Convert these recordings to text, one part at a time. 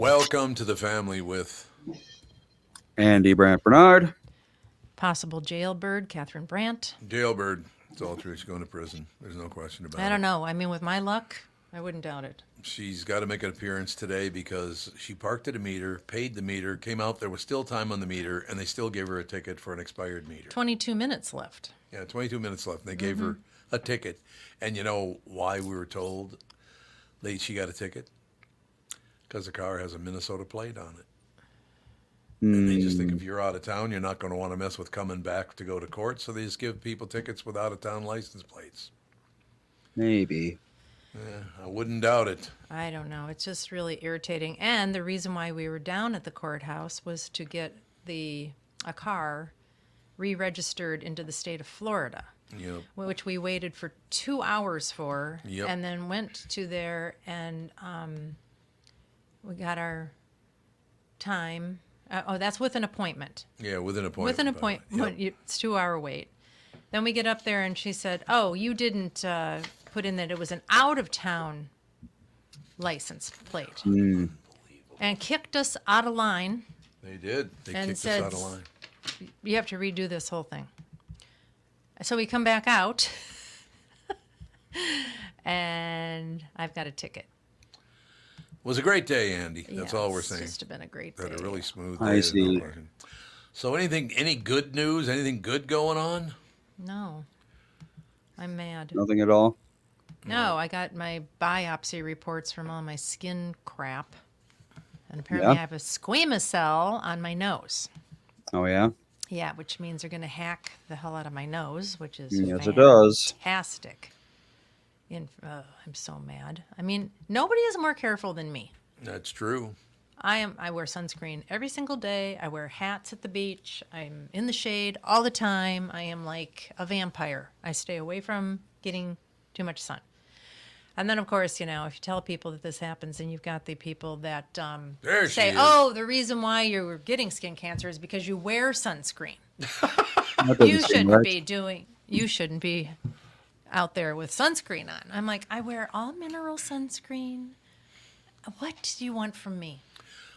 Welcome to the family with Andy Brandt Bernard. Possible jailbird, Catherine Brandt. Jailbird. It's all true. She's going to prison. There's no question I about don't it. know. I mean, with my luck, I wouldn't doubt it. She's got to make an appearance today because she parked at a meter, paid the meter, came out. There was still time on the meter, and they still gave her a ticket for an expired meter. 22 minutes left. Yeah, 22 minutes left. And they gave her a ticket. And you know why we were told she got a ticket? Because the car has a Minnesota plate on it. And they just think if you're out of town, you're not going to want to mess with coming back to go to court. So they just give people tickets with out of town license plates. Maybe. Yeah, I wouldn't doubt it. I don't know. It's just really irritating. And the reason why we were down at the courthouse was to get a car re-registered into the state of Florida, Yep. which we waited for 2 hours for, Yep. and then went to there and we got our time. That's with an appointment. Yeah, with an appointment. With an appointment, Yep. it's 2 hour wait. Then we get up there and she said, "Oh, you didn't put in that it was an out of town license plate," and kicked us out of line. They did. They And kicked us said- out of line. You have to redo this whole thing. So we come back out, and I've got a ticket. It was a great day, Andy. That's Yeah, all we're it's saying. just been a great Had day. a really smooth day. I there's no see. question. So any good news? Anything good going on? No, I'm mad. Nothing at all. No, I got my biopsy reports from all my skin crap. And apparently Yeah. I have a squamous cell on my nose. Oh, yeah? Yeah, which means they're going to hack the hell out of my nose, which is Yes, it does. fantastic. I'm so mad. I mean, nobody is more careful than me. That's true. I wear sunscreen every single day. I wear hats at the beach. I'm in the shade all the time. I am like a vampire. I stay away from getting too much sun. And then, of course, if you tell people that this happens, and you've got the people that There she say, is. "Oh, the reason why you're getting skin cancer is because you wear sunscreen. That doesn't You seem shouldn't right. be doing. You shouldn't be out there with sunscreen on." I'm like, I wear all mineral sunscreen. What do you want from me?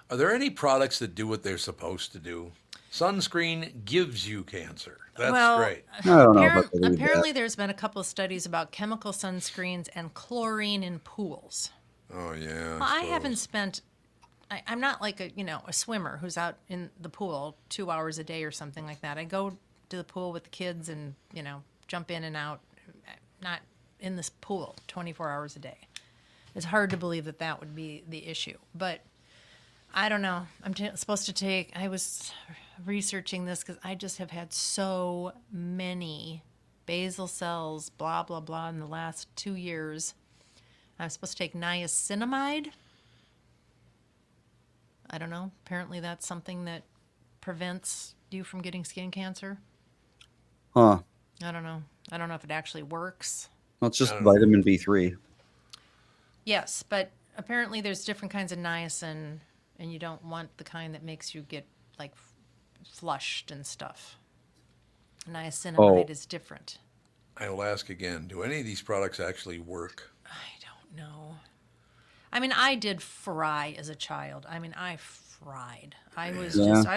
Are there any products that do what they're supposed to do? Sunscreen gives you cancer. That's Well, great. I don't know about the Apparently, there's been a couple of studies about chemical sunscreens and chlorine in pools. Oh yeah. Well, I suppose. haven't spent. I'm not like a swimmer who's out in the pool 2 hours a day or something like that. I go to the pool with the kids and jump in and out. Not in this pool 24 hours a day. It's hard to believe that would be the issue, but I don't know. I'm supposed to take. I was researching this because I just have had so many basal cells, blah blah blah, in the last 2 years. I'm supposed to take niacinamide. I don't know. Apparently, that's something that prevents you from getting skin cancer. Huh. I don't know. I don't know if it actually works. Well, it's just vitamin B3. Yes, but apparently there's different kinds of niacin, and you don't want the kind that makes you get like flushed and stuff. Niacinamide is different. I will ask again. Do any of these products actually work? I don't know. I mean, I did fry as a child. I mean, I fried. I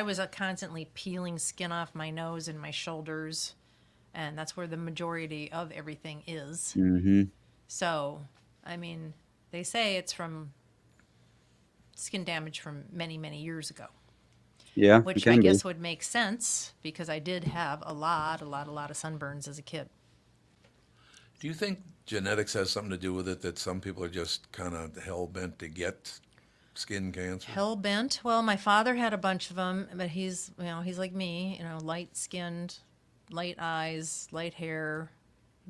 was constantly peeling skin off my nose and my shoulders, and that's where the majority of everything is. Mm-hmm. So, I mean, they say it's from skin damage from many, many years ago, Yeah, which it can I be. guess would make sense because I did have a lot of sunburns as a kid. Do you think genetics has something to do with it? That some people are just kind of hell bent to get skin cancer? Hell bent. Well, my father had a bunch of them, but he's like me, light skinned, light eyes, light hair,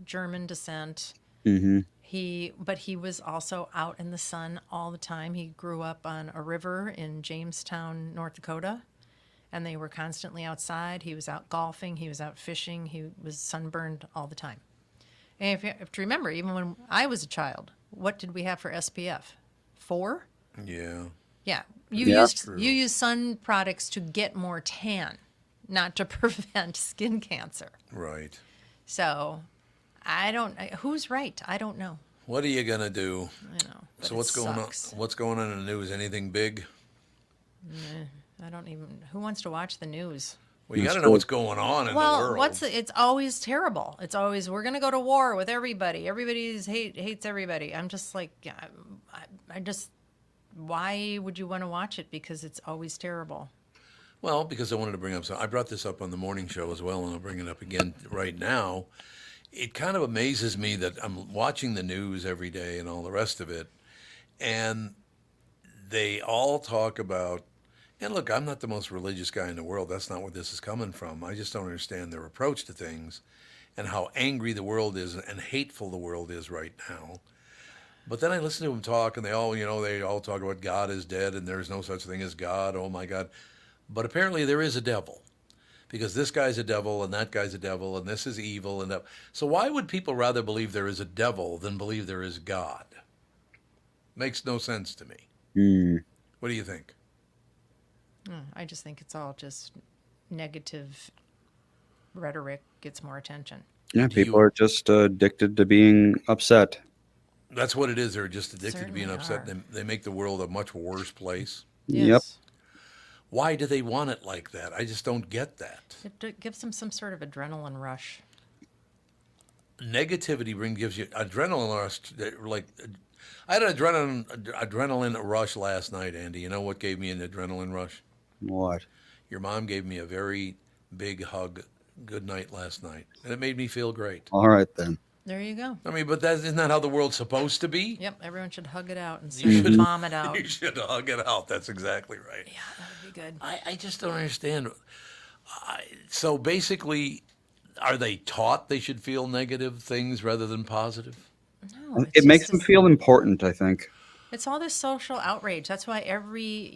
German descent. Mm-hmm. But he was also out in the sun all the time. He grew up on a river in Jamestown, North Dakota, and they were constantly outside. He was out golfing. He was out fishing. He was sunburned all the time. And if you have to remember, even when I was a child, what did we have for SPF? 4? Yeah. Yeah. True. You use sun products to get more tan, not to prevent skin cancer. Right. So who's right? I don't know. What are you gonna do? I know. So what's going on? What's going on in the news? Anything big? I don't even. Who wants to watch the news? Well, you got That's to know true. what's going on in the world. It's always terrible. It's always we're gonna go to war with everybody. Hates everybody. I'm just like, yeah, I just. Why would you want to watch it? Because it's always terrible. Well, because I wanted to bring up I brought this up on the morning show as well, and I'll bring it up again right now. It kind of amazes me that I'm watching the news every day and all the rest of it, and they all talk about. And look, I'm not the most religious guy in the world. That's not where this is coming from. I just don't understand their approach to things and how angry the world is and hateful the world is right now. But then I listen to them talk, and they all talk about God is dead and there's no such thing as God. Oh my God. But apparently there is a devil because this guy's a devil and that guy's a devil and this is evil. So why would people rather believe there is a devil than believe there is God? Makes no sense to me. Hmm. What do you think? I just think it's all just negative rhetoric gets more attention. Yeah, people are just addicted to being upset. That's what it is. They're just addicted to being Certainly upset. are. They make the world a much worse place. Yep. Yes. Why do they want it like that? I just don't get that. It gives them some sort of adrenaline rush. Negativity gives you adrenaline rush. Like I had an adrenaline rush last night, Andy. You know what gave me an adrenaline rush? What? Your mom gave me a very big hug. Good night last night, and it made me feel great. All right then. There you go. I mean, but isn't that how the world's supposed to be? Yep, everyone should hug it out and You sort of should- vomit out. You should hug it out. That's exactly right. Yeah, that would be good. I just don't understand. So basically, are they taught they should feel negative things rather than positive? No, It makes them feel important, I think. It's all this social outrage. That's why every,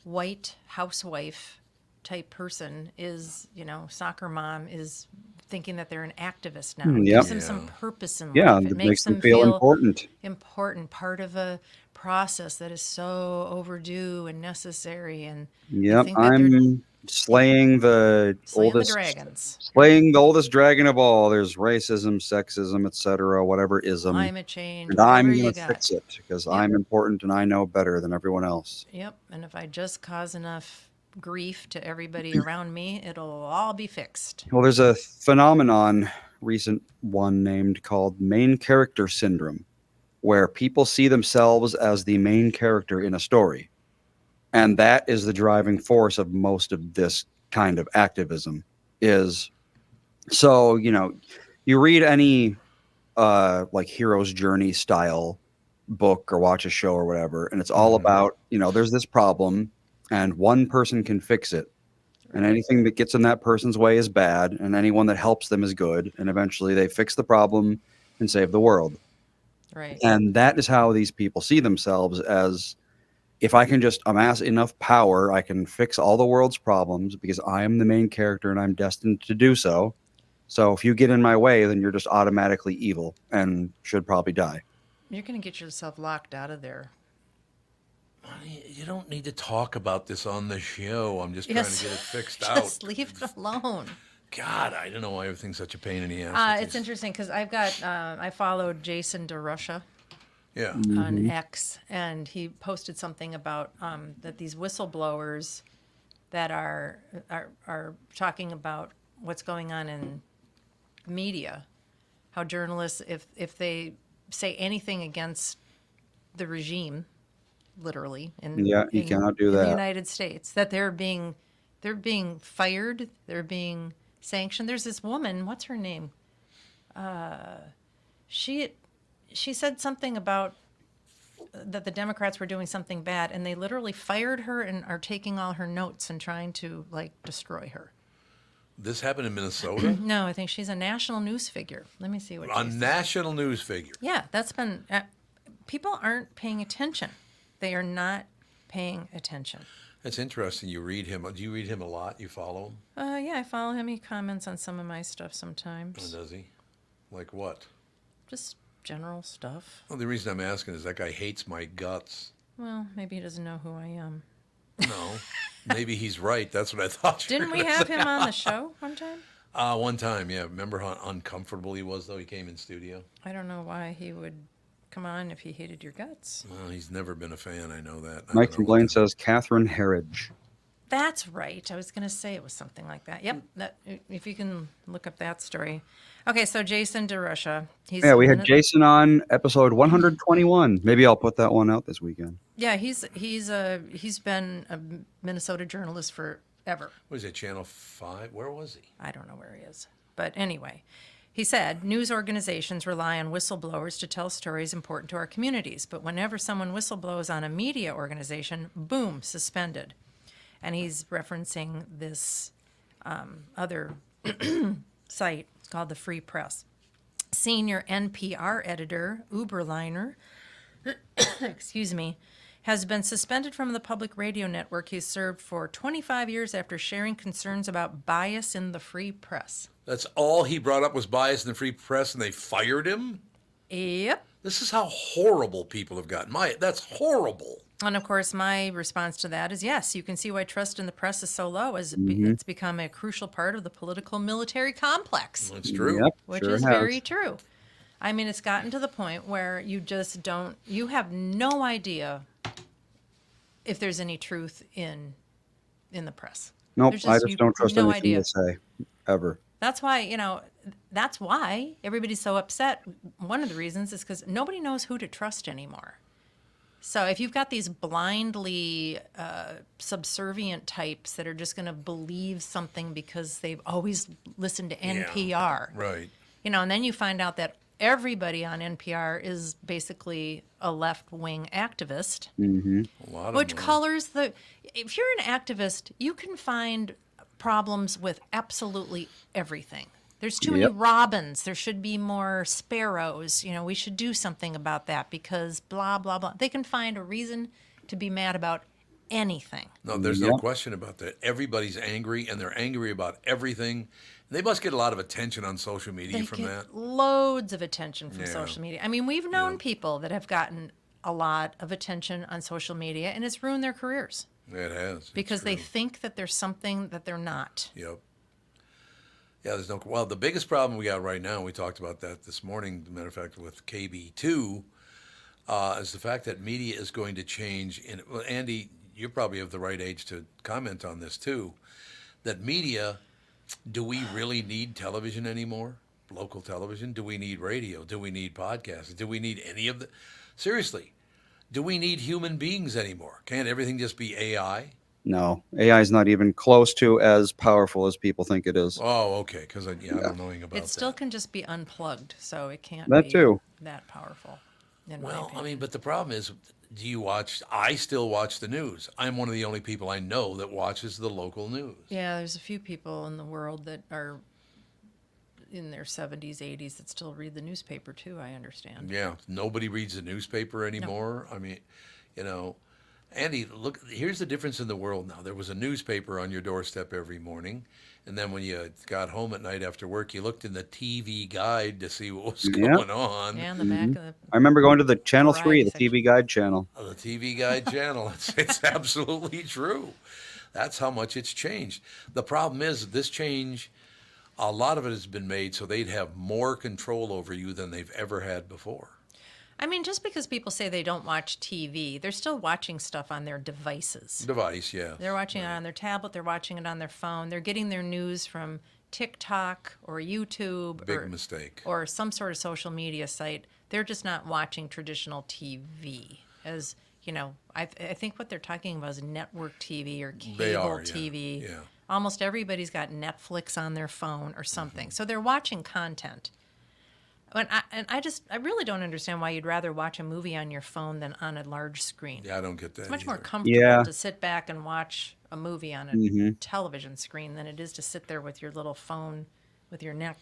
white housewife type person is, soccer mom is thinking that they're an activist now. It Yep. gives them some purpose in Yeah, life. It it makes them feel important. important, part of a process that is so overdue and necessary. And they Yep, think that they're I'm slaying the slaying the oldest dragons. slaying the oldest dragon of all. There's racism, sexism, etc., whatever ism. Climate change, And I'm whatever going you to got. fix it because Yep. I'm important and I know better than everyone else. Yep. And if I just cause enough grief to everybody around me, it'll all be fixed. Well, there's a phenomenon, recent one named called main character syndrome, where people see themselves as the main character in a story. And that is the driving force of most of this kind of activism is so, you read any like hero's journey style book or watch a show or whatever, and it's all about, there's this problem and one person can fix it. And anything that gets in that person's way is bad, and anyone that helps them is good. And eventually they fix the problem and save the world. Right. And that is how these people see themselves as if I can just amass enough power, I can fix all the world's problems because I am the main character and I'm destined to do so. So if you get in my way, then you're just automatically evil and should probably die. You're going to get yourself locked out of there. You don't need to talk about this on the show. I'm just trying Yes. to get it fixed Just out. leave it alone. God, I don't know why everything's such a pain in the ass. with It's these- interesting because I followed Jason DeRusha Yeah. on X, and he posted something about that these whistleblowers that are talking about what's going on in media, how journalists, if they say anything against the regime, literally Yeah, you cannot do in the that. United States, that they're being fired, they're being sanctioned. There's this woman, what's her name? She said something about that the Democrats were doing something bad, and they literally fired her and are taking all her notes and trying to destroy her. This happened in Minnesota? No, I think she's a national news figure. Let me see what A she said. national news figure. Yeah, that's been people aren't paying attention. They are not paying attention. That's interesting. You read him. Do you read him a lot? You follow him? Yeah, I follow him. He comments on some of my stuff Oh, sometimes. does he? Like what? Just general stuff. Well, the reason I'm asking is that guy hates my guts. Well, maybe he doesn't know who I am. No. Maybe he's right. That's what I thought. You Didn't were we gonna have say. him on the show one time? One time, yeah. Remember how uncomfortable he was, though? He came in studio. I don't know why he would come on if he hated your guts. Well, he's never been a fan. I know that. I Mike don't from know what Blaine the- says Catherine Herridge. That's right. I was going to say it was something like that. Yep. That, if you can look up that story. Okay, so Jason DeRusha. He's Yeah, we a had Jason on episode 121. Maybe I'll put that one out this weekend. Yeah, he's been a Minnesota journalist forever. What is it, Channel 5? Where was he? I don't know where he is. But anyway, he said news organizations rely on whistleblowers to tell stories important to our communities. But whenever someone whistleblows on a media organization, boom, suspended. And he's referencing this other site called the Free Press. Senior NPR editor, Uberliner, excuse me, has been suspended from the public radio network he served for 25 years after sharing concerns about bias in the free press. That's all he brought up was bias in the free press, and they fired him? Yep. This is how horrible people have gotten. That's horrible. And of course, my response to that is yes, you can see why trust in the press is so low, as it's become a crucial part of the political military complex, That's true. Yep, which sure is has. very true. I mean, it's gotten to the point where you just don't, you have no idea if there's any truth in the press. Nope, There's I just you- don't trust no anything idea. they say, ever. That's why, that's why everybody's so upset. One of the reasons is because nobody knows who to trust anymore. So if you've got these blindly subservient types that are just going to believe something because they've always listened to NPR, Right. and then you find out that everybody on NPR is basically a left-wing activist, A lot of which them are. colors the. If you're an activist, you can find problems with absolutely everything. There's too many Yep. robins. There should be more sparrows. We should do something about that because blah, blah, blah. They can find a reason to be mad about anything. No, there's no Yep. question about that. Everybody's angry, and they're angry about everything. They must get a lot of attention on social media They from get that. loads of attention from Yeah. social media. I mean, we've known people that have gotten a lot of attention on social media, and it's ruined their careers It has. It's because they true. think that there's something that they're not. Yep. Yeah, there's no. Well, the biggest problem we got right now, we talked about that this morning, as a matter of fact, with KB2, is the fact that media is going to change. Well, Andy, you're probably of the right age to comment on this too. That media, do we really need television anymore? Local television? Do we need radio? Do we need podcasts? Do we need any of the? Seriously, do we need human beings anymore? Can't everything just be AI? No, AI is not even close to as powerful as people think it is. Oh, okay. Because I don't know anything about It still that. can just be unplugged, so it can't That be too. that powerful. In my Well, I opinion. mean, but the problem is, do you watch? I still watch the news. I'm one of the only people I know that watches the local news. Yeah, there's a few people in the world that are in their 70s, 80s that still read the newspaper too, I understand. Yeah, nobody reads the newspaper anymore. I mean, Andy, look, here's the difference in the world now. There was a newspaper on your doorstep every morning, and then when you got home at night after work, you looked in the TV guide to see what was Yeah. going on. Yeah, in the back of the. I remember going to the Channel 3, Variety the section. TV Guide channel. The TV Guide channel. It's absolutely true. That's how much it's changed. The problem is this change, a lot of it has been made so they'd have more control over you than they've ever had before. I mean, just because people say they don't watch TV, they're still watching stuff on their devices. Device, yeah. They're watching it on their tablet, they're watching it on their phone, they're getting their news from TikTok or YouTube Big mistake. or some sort of social media site. They're just not watching traditional TV. As I think what they're talking about is network TV or cable They are, yeah. TV. Yeah. Almost everybody's got Netflix on their phone or something. So they're watching content. And I really don't understand why you'd rather watch a movie on your phone than on a large screen. Yeah, I don't get that. It's much more either. comfortable Yeah. to sit back and watch a movie on a television screen than it is to sit there with your little phone with your neck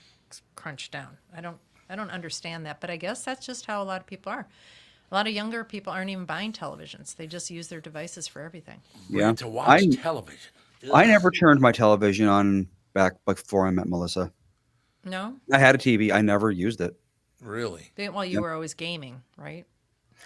crunched down. I don't understand that, but I guess that's just how a lot of people are. A lot of younger people aren't even buying televisions. They just use their devices for everything. Yeah. To watch television. I Ugh. never turned my television on back before I met Melissa. No? I had a TV. I never used it. Really? Well, you were always gaming, right?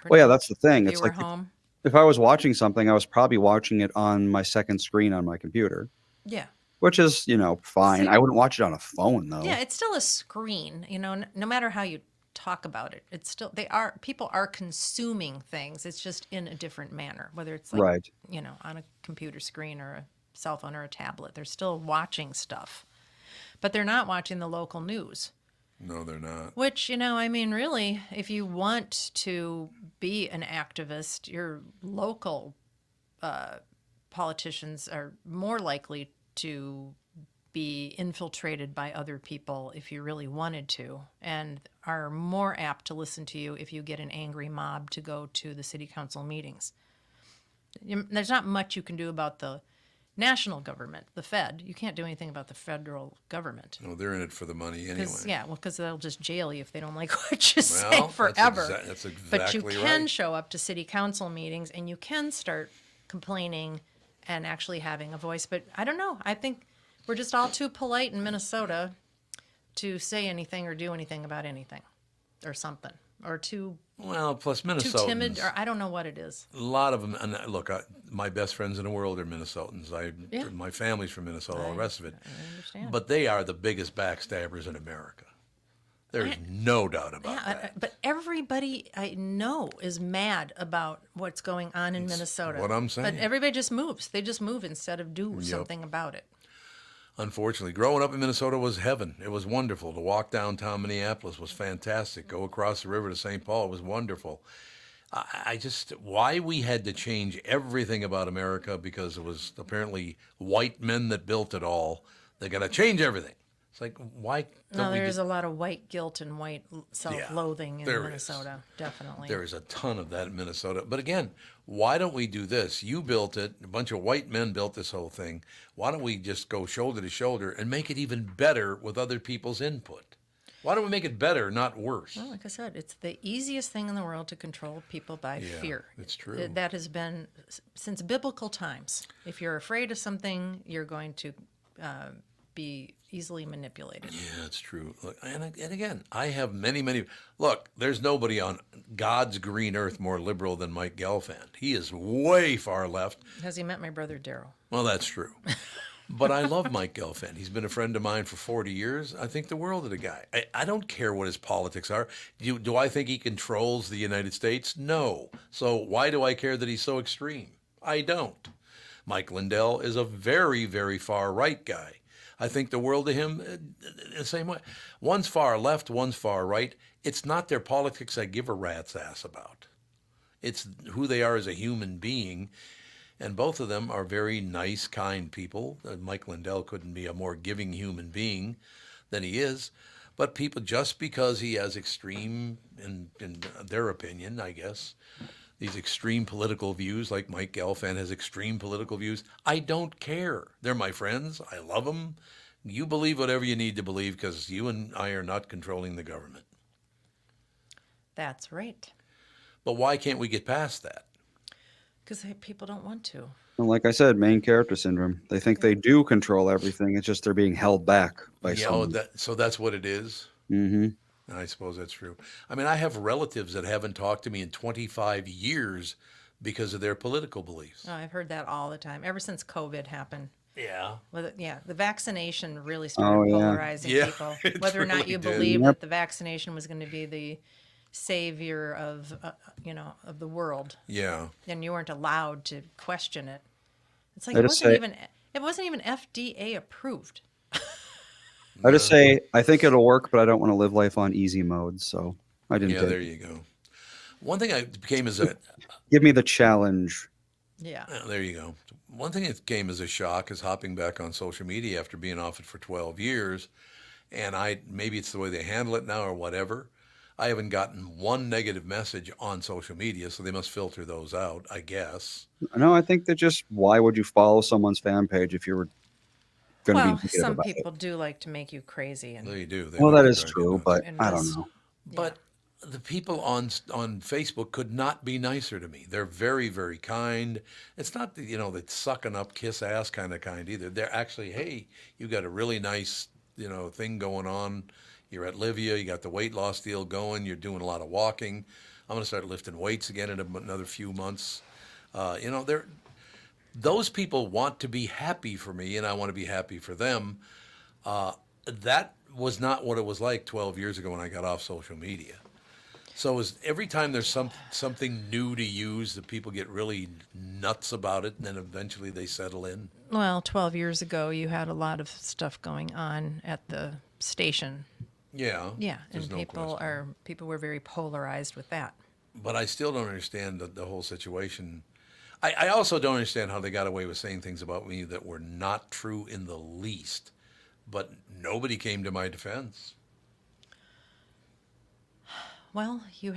Well, yeah, that's the thing. You It's were like home. if I was watching something, I was probably watching it on my second screen on my computer, Yeah. which is, fine. See- I wouldn't watch it on a phone, though. Yeah, it's still a screen. No matter how you talk about it. It's still people are consuming things. It's just in a different manner, whether it's like Right. on a computer screen or a cell phone or a tablet. They're still watching stuff, but they're not watching the local news. No, they're not. Which, I mean, really, if you want to be an activist, your local politicians are more likely to be infiltrated by other people if you really wanted to, and are more apt to listen to you if you get an angry mob to go to the city council meetings. There's not much you can do about the national government, the Fed. You can't do anything about the federal government. No, they're in it for the money anyway. Because they'll just jail you if they don't like what you say Well, forever. That's exactly But you can right. show up to city council meetings and you can start complaining and actually having a voice. But I don't know. I think we're just all too polite in Minnesota to say anything or do anything about anything or something, or Well, plus too Minnesotans. timid, or I don't know what it is. A lot of them. And look, my best friends in the world are Minnesotans. Yeah. My family's from Minnesota. All the rest of it. I understand. But they are the biggest backstabbers in America. There's no doubt about that. But everybody I know is mad about what's going on in Minnesota. what I'm saying. But everybody just moves. They just move instead of do something about it. Unfortunately, growing up in Minnesota was heaven. It was wonderful. To walk downtown Minneapolis was fantastic. Go across the river to St. Paul was wonderful. Why we had to change everything about America, because it was apparently white men that built it all. They got to change everything. It's like, why don't No, we there's a lot of white guilt and white self-loathing in there is. Minnesota, definitely. There is a ton of that in Minnesota. But again, why don't we do this? You built it. A bunch of white men built this whole thing. Why don't we just go shoulder to shoulder and make it even better with other people's input? Why don't we make it better, not worse? Well, like I said, it's the easiest thing in the world to control people by fear. it's true. That has been since biblical times. If you're afraid of something, you're going to be easily manipulated. Yeah, it's true. Look, and again, I have many. Look, there's nobody on God's green earth more liberal than Mike Gelfand. He is way far left. Has he met my brother Daryl? Well, that's true. But I love Mike Gelfand. He's been a friend of mine for 40 years. I think the world of the guy. I don't care what his politics are. Do I think he controls the United States? No. So why do I care that he's so extreme? I don't. Mike Lindell is a very, very far right guy. I think the world of him the same way. One's far left, one's far right. It's not their politics I give a rat's ass about. It's who they are as a human being. And both of them are very nice, kind people. Mike Lindell couldn't be a more giving human being than he is. But people, just because he has extreme, in their opinion, I guess, these extreme political views, like Mike Gelfand has extreme political views, I don't care. They're my friends. I love them. You believe whatever you need to believe, because you and I are not controlling the government. That's right. But why can't we get past that? Because people don't want to. And like I said, main character syndrome. They think they do control everything. It's just they're being held back by someone. So that's what it is. Mm-hmm. And I suppose that's true. I mean, I have relatives that haven't talked to me in 25 years because of their political beliefs. Oh, I've heard that all the time, ever since COVID happened. Yeah. The vaccination really started polarizing people. Whether or not really you did. believe that the vaccination was going to be the savior of of the world, then you weren't allowed to question it. It's like it wasn't even FDA approved. I just say I think it'll work, but I don't want to live life on easy mode, so I didn't. Yeah, there you go. One thing I became as a give me the challenge. Yeah. There you go. One thing that came as a shock is hopping back on social media after being off it for 12 years, and maybe it's the way they handle it now or whatever. I haven't gotten one negative message on social media, so they must filter those out, I guess. No, I think that just why would you follow someone's fan page if you were going to be negative some about people do like to make you crazy, and They do. Well, like that to is drive you true, nuts. but And I just- don't know. But the people on Facebook could not be nicer to me. They're very, very kind. It's not the sucking up, kiss ass kind either. They're actually, hey, you got a really nice thing going on. You're at Livia. You got the weight loss deal going. You're doing a lot of walking. I'm going to start lifting weights again in another few months. Those people want to be happy for me, and I want to be happy for them. That was not what it was like 12 years ago when I got off social media. So is every time there's something new to use that people get really nuts about it, and then eventually they settle in? Well, 12 years ago, you had a lot of stuff going on at the station. Yeah. Yeah, there's and no question. people were very polarized with that. But I still don't understand the whole situation. I also don't understand how they got away with saying things about me that were not true in the least. But nobody came to my defense. Well, you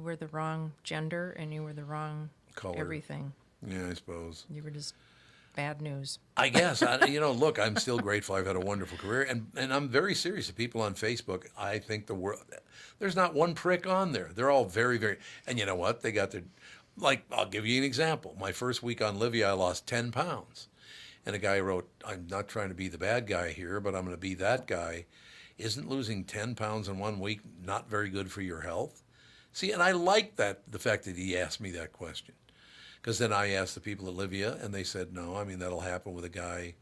were the wrong gender and you were the wrong Color. everything. Yeah, I suppose. You were just bad news. I guess. Look, I'm still grateful. I've had a wonderful career, and I'm very serious. The people on Facebook, I think the world, there's not one prick on there. They're all very, very, and you know what? They got their, like, I'll give you an example. My first week on Livia, I lost 10 pounds. And a guy wrote, I'm not trying to be the bad guy here, but I'm going to be that guy. Isn't losing 10 pounds in 1 week not very good for your health? See, and I like the fact that he asked me that question. Because then I asked the people at Livia, and they said, no, I mean, that'll happen with a guy.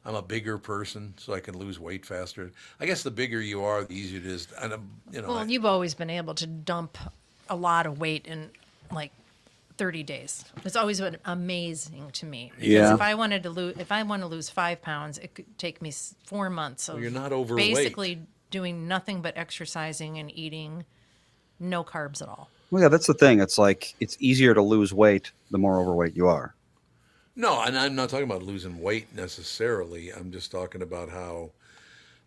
I'm a bigger person, so I can lose weight faster. I guess the bigger you are, the easier it is. And, Well, you've always been able to dump a lot of weight in like 30 days. It's always been amazing to me. Because Yeah. if I want to lose 5 pounds, it could take me 4 months of you're not overweight. basically doing nothing but exercising and eating no carbs at all. Well, yeah, that's the thing. It's like it's easier to lose weight the more overweight you are. No, and I'm not talking about losing weight necessarily. I'm just talking about how,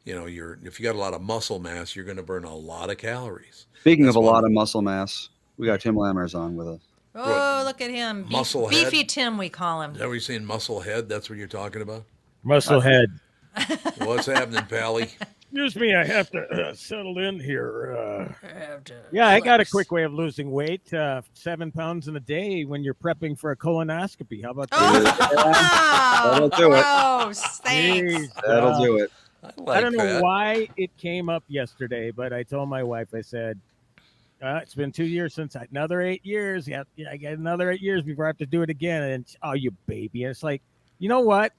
if you got a lot of muscle mass, you're going to burn a lot of calories. Speaking That's of a one- lot of muscle mass, we got Tim Lammers on with us. Oh, look at him. Muscle head? Beefy Tim, we call him. Is that what you're saying, muscle head? That's what you're talking about? Musclehead. What's happening, Pally? Excuse me, I have to settle in here. Yeah, I got a quick way of losing weight. 7 pounds in a day when you're prepping for a colonoscopy. How about that? Oh, That'll do it. gross. Thanks. Jeez, That'll wow. do it. I don't know that. why it came up yesterday, but I told my wife, I said, it's been 2 years since another 8 years. Yeah, I got another 8 years before I have to do it again. And oh, you baby. And it's like, you know what?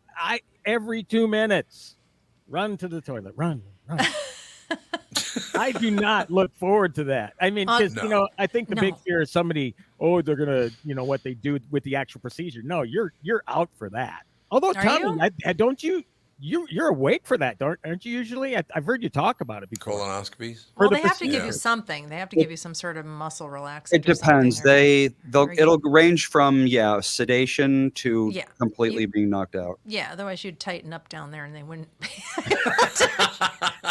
Every 2 minutes, run to the toilet, run. I do not look forward to that. I mean, because, No. I think the big fear is somebody, they're going to, what they do with the actual procedure. No, you're out for that. Although, Are Tommy, don't you're awake for that, aren't you usually? I've heard you talk about it before. Colonoscopies? Well, the they have to give procedure. you something. They have to give you some sort of muscle relaxant. It depends. Or something, or It'll range from sedation to Yeah. completely being knocked out. yeah, otherwise you'd tighten up down there and they wouldn't.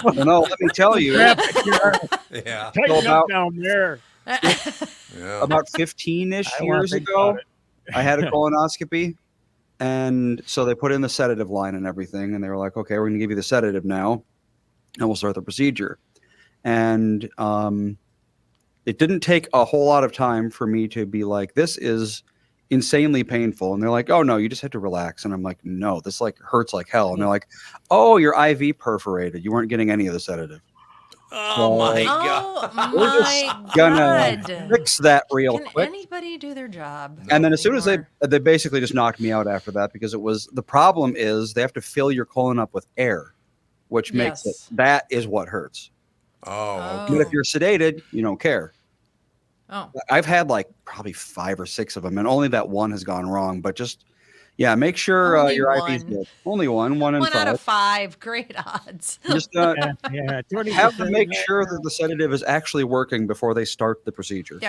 Well, no, let me tell you, Yeah. Tighten up about- down there. Yeah. about 15-ish I wanna years think ago, about it. I had a colonoscopy, and so they put in the sedative line and everything, and they were like, "Okay, we're going to give you the sedative now, and we'll start the procedure." And it didn't take a whole lot of time for me to be like, "This is insanely painful," and they're like, "Oh no, you just have to relax." And I'm like, "No, this like hurts like hell." And they're like, "Oh, your IV perforated. You weren't getting any of the sedative." Oh, my God. Oh We're just my gonna God. fix that real Can quick. anybody do their job? And then as soon as anymore? they basically just knocked me out after that, because it was the problem is they have to fill your colon up with air, which makes Yes. that is what hurts. Oh, But if you're sedated, you don't care. Oh, I've had like probably 5 or 6 of them, and only that one has gone wrong. But just make sure Only your IV's one. good. Only one in 1 out 5. of 5. Great odds. Just Yeah, 20%. have them make sure that the sedative is actually working before they start the procedure.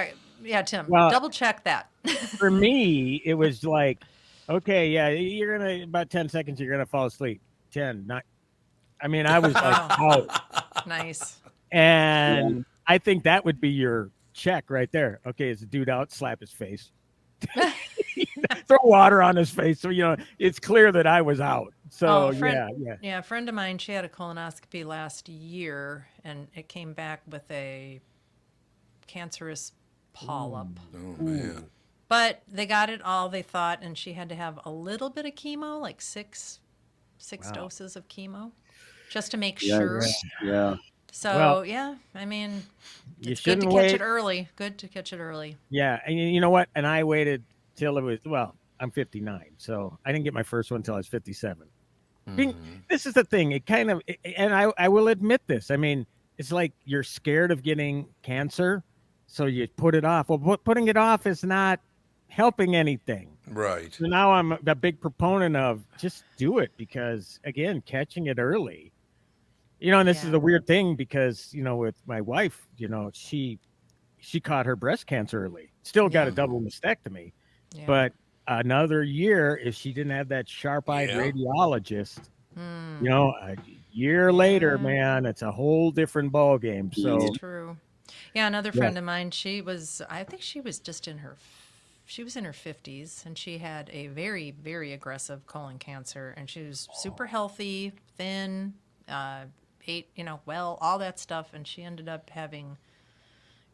Yeah, Tim. Well- double check that. For me, it was like, okay, yeah, you're gonna about 10 seconds, you're gonna fall asleep. 10, not. I mean, I was like, Wow. out, Nice. and I think that would be your check right there. Okay, is the dude out? Slap his face. Throw water on his face, so it's clear that I was out. So Oh, friend- yeah. Yeah, a friend of mine, she had a colonoscopy last year, and it came back with a cancerous polyp. oh man. But they got it all, they thought, and she had to have a little bit of chemo, like six Wow. doses of chemo, just to make Yeah, sure. Yeah. So, Well, yeah, I mean, You it's good to shouldn't catch wait. it early. Good to catch it early. Yeah, and you know what? And I waited till it was I'm 59, so I didn't get my first one until I was 57. This is the thing. It kind of, and I will admit this. I mean, it's like you're scared of getting cancer, So you put it off. Well, putting it off is not helping anything. Right. So now I'm a big proponent of just do it because, again, catching it early. And this is Yeah. a weird thing because, with my wife, she caught her breast cancer early. Still got a Yeah. double mastectomy, Yeah. but another year, if she didn't have that sharp-eyed Yeah. radiologist, Hmm. a year later, Yeah. man, it's a whole different ball game. So That's true. Yeah, another Yeah. friend of mine, I think she was just she was in her 50s, and she had a very, very aggressive colon cancer, and she was super healthy, thin, ate, well, all that stuff, and she ended up having,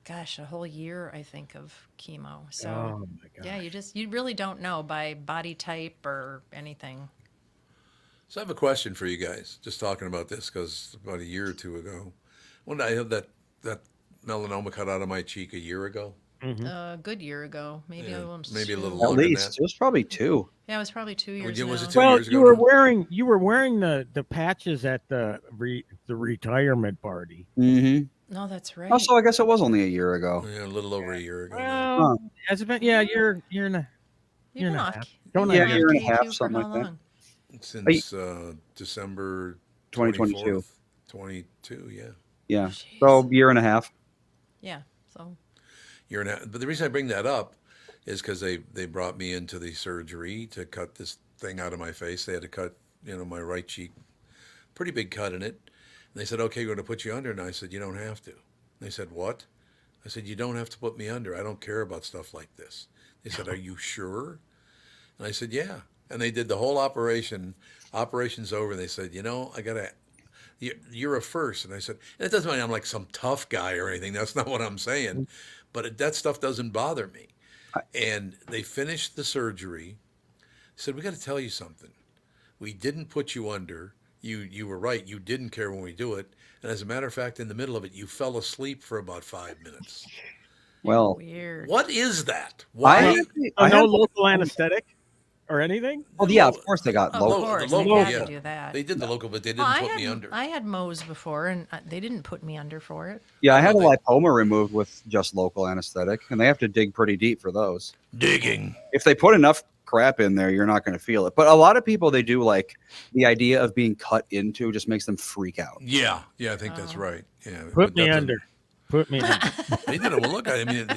gosh, a whole year, I think, of chemo. So, oh my god. yeah, you really don't know by body type or anything. So I have a question for you guys. Just talking about this because about a year or two ago, when I had that melanoma cut out of my cheek a year ago. Mhm. A good year ago, maybe Yeah, almost maybe a little two. At longer than least that. it was probably 2. Yeah, it was probably 2 years Was now. it 2 Well, years you ago were now? wearing the patches at the retirement party. Mm-hmm. No, that's right. Also, I guess it was only a year ago. Yeah, a little over a year ago now. Well, has it been? Yeah, you're in a You've year been and a off. half. You've Going been on Yeah, a year year. and a half, K2 for something how like that. long? Since December 2022. 24th, 22, yeah. Yeah. Jeez. So year and a half. Yeah. So Year and a half. But the reason I bring that up is because they brought me into the surgery to cut this thing out of my face. They had to cut, my right cheek, pretty big cut in it. And they said, okay, we're going to put you under. And I said, you don't have to. And they said, what? I said, you don't have to put me under. I don't care about stuff like this. They said, are you sure? And I said, yeah. And they did the whole operation. Operation's over. And they said, I got to, you're a first. And I said, and it doesn't mean I'm like some tough guy or anything. That's not what I'm saying. But that stuff doesn't bother me. And they finished the surgery. Said, we got to tell you something. We didn't put you under. You were right. You didn't care when we do it. And as a matter of fact, in the middle of it, you fell asleep for about 5 minutes. Well, weird. What is that? I Why? actually- So I no have- local anesthetic or anything? Oh yeah, of course they got Of local. course, the they local, had yeah. to do that. They did the local, but they didn't Well, put me under. I had Moe's before, and they didn't put me under for it. Yeah, I had a Well, lipoma removed with just local anesthetic, and they have to dig pretty deep for those. Digging. If they put enough crap in there, you're not going to feel it. But a lot of people, they do like the idea of being cut into just makes them freak out. Yeah, I think that's Oh. right. Yeah, Put but me that's under. Put me under. They did it. Well, look, I mean,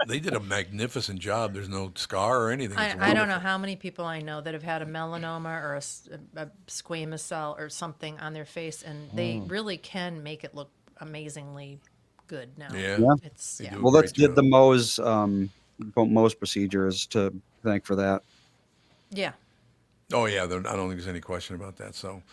they did a magnificent job. There's no scar or anything. It's I don't know wonderful. how many people I know that have had a melanoma or a squamous cell or something on their face, and they really can make it look amazingly good now. Yeah. Yeah. It's They yeah. do. Well, that's Great did the job. Mohs procedures to thank for that. Yeah. Oh yeah, I don't think there's any question about that. So,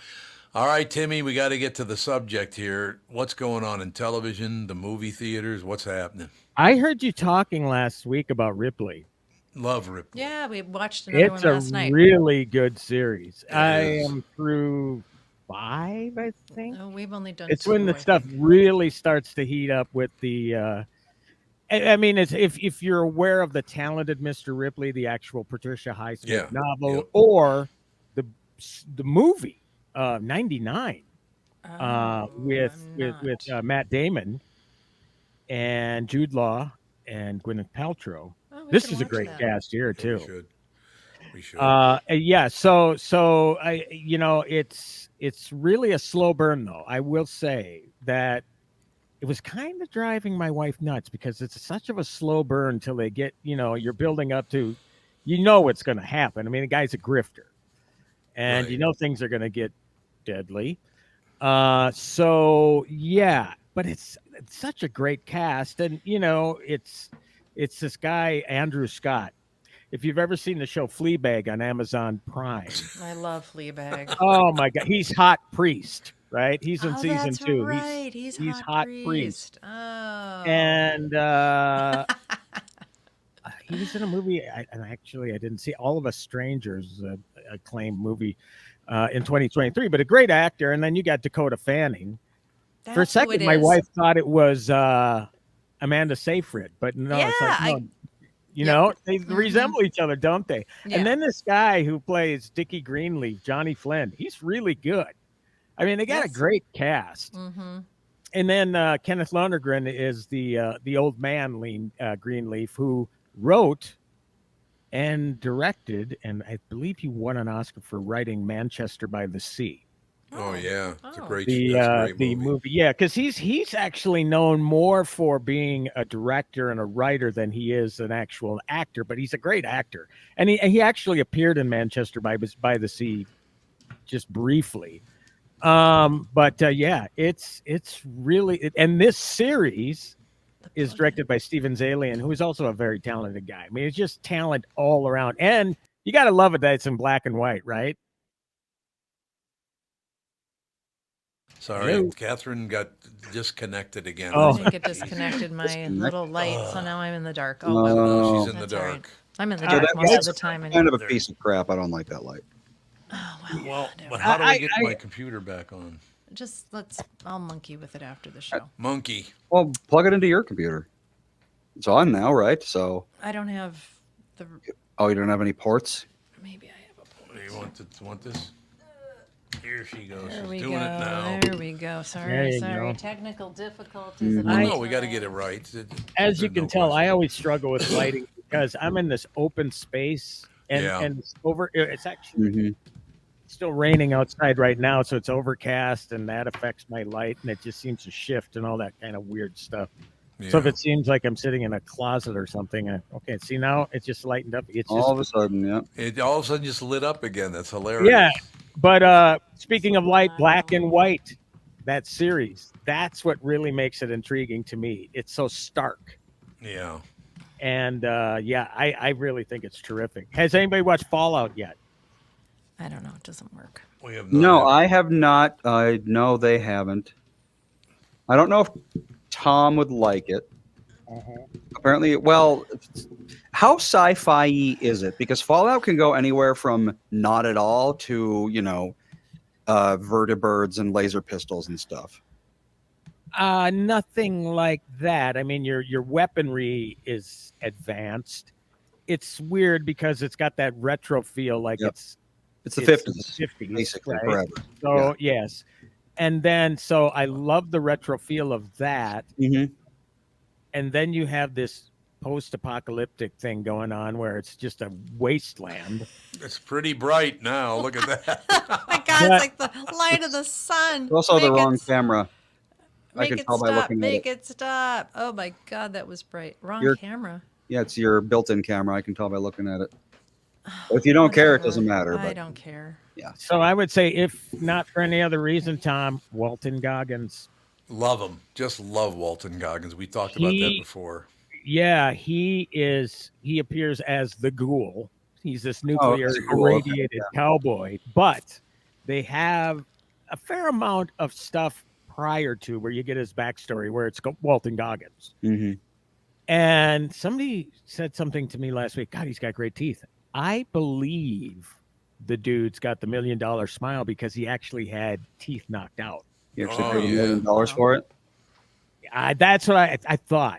all right, Timmy, we got to get to the subject here. What's going on in television, the movie theaters? What's happening? I heard you talking last week about Ripley. Love Ripley. Yeah, we watched another It's one a last night. really good series. It I is. am through 5, I think. No, we've only done It's two, when the I stuff think. really starts to heat up with the I mean, it's if you're aware of the Talented Mr. Ripley, the actual Patricia Highsmith Yeah, novel, yeah. or the movie 99 Oh, with I'm with not. Matt Damon and Jude Law and Gwyneth Paltrow. Oh, we This can is a watch great that. cast here Yeah, too. we should. We should. Yeah, so I it's really a slow burn though. I will say that it was kind of driving my wife nuts because it's such of a slow burn till they get, you're building up to, what's going to happen. I mean, the guy's a grifter, and Right. things are going to get deadly. So yeah, but it's such a great cast, and it's this guy Andrew Scott. If you've ever seen the show Fleabag on Amazon Prime, I love Fleabag. oh my God, he's Hot Priest, right? He's in Oh, season that's 2. right. He's Hot Priest. Oh. And he was in a movie, and actually I didn't see All of Us Strangers, acclaimed movie in 2023, but a great actor. And then you got Dakota Fanning. That's For a who second, it my is. wife thought it was Amanda Seyfried, but no, it's like, Yeah, no, Yep. they resemble each other, don't they? Yeah. And then this guy who plays Dickie Greenleaf, Johnny Flynn, he's really good. I mean, they got a That's- great cast. Mm-hmm. And then Kenneth Lonergan is the old man, Greenleaf, who wrote and directed, and I believe he won an Oscar for writing Manchester by the Sea. Oh yeah, it's a great. The That's a great the movie, yeah, because he's actually known more for being a director and a writer than he is an actual actor. But he's a great actor, and he actually appeared in Manchester by the Sea just briefly. But yeah, it's really, and this series is directed by Steven Zalian, who is also a very talented guy. I mean, it's just talent all around, and you got to love it that it's in black and white, right? Sorry, Hello? Catherine got disconnected again. Oh. I didn't get disconnected my little light, so now I'm in the dark. Oh, No, well, she's in the that's all right. dark. I'm in the So dark that most of light's the time. kind of a Anyway. piece of crap. I don't like that light. Oh, well, Well, whatever. but how do I get I- my computer back on? I'll monkey with it after the show. Monkey. Well, plug it into your computer. It's on now, right? So, I don't have the. oh, you don't have any ports? Maybe I have a. Do you want this? Here she goes. There She's we doing go. it now. There we go. There Sorry, you sorry. go. Technical difficulties. at Well, all no, we got to times. get it right. As you There's can no tell, I question. always struggle with lighting because I'm in this open space, and Yeah. and it's actually Mm-hmm. still raining outside right now, so it's overcast, and that affects my light, and it just seems to shift and all that kind of weird stuff. So if Yeah. it seems like I'm sitting in a closet or something, okay, see now it's just lightened up. It's All just of a sudden, yeah. It all of a sudden just lit up again. That's hilarious. yeah. But speaking of light, black and white, that series, that's what really makes it intriguing to me. It's so stark. Yeah. And yeah, I really think it's terrific. Has anybody watched Fallout yet? I don't know. It doesn't work. We have No, not. I have not. I know they haven't. I don't know if Tom would like it. Apparently, well, how sci-fi is it? Because Fallout can go anywhere from not at all to, vertibirds and laser pistols and stuff. Nothing like that. I mean, your weaponry is advanced. It's weird because it's got that retro feel, like Yep. it's It's the it's 50s, 50s, basically, right? forever. So yes, and then so I love the retro feel of that. Mm-hmm. And then you have this post-apocalyptic thing going on where it's just a wasteland. It's pretty bright now. Look at that. Oh my God! It's like the light of the sun. It's also the Make it wrong s- camera. I Make can it tell by stop. looking at Make it. it stop. Oh my God, that was bright. Wrong You're- camera. Yeah, it's your built-in camera. I can tell by looking at it. But if you don't care, it Whatever. doesn't matter. I But don't care. So I would say, if not for any other reason, Tom, Walton Goggins. Love him. Just love Walton Goggins. We talked about that He- before. Yeah, he appears as the Ghoul. He's this nuclear that's cool. Okay, irradiated cowboy, but they have a fair amount of stuff prior to where you get his backstory, where it's Walton Goggins. Mhm. And somebody said something to me last week. God, he's got great teeth. I believe the dude's got the $1 million smile because he actually had teeth knocked out. You actually Oh, paid $1 million yeah. for it. That's what I thought.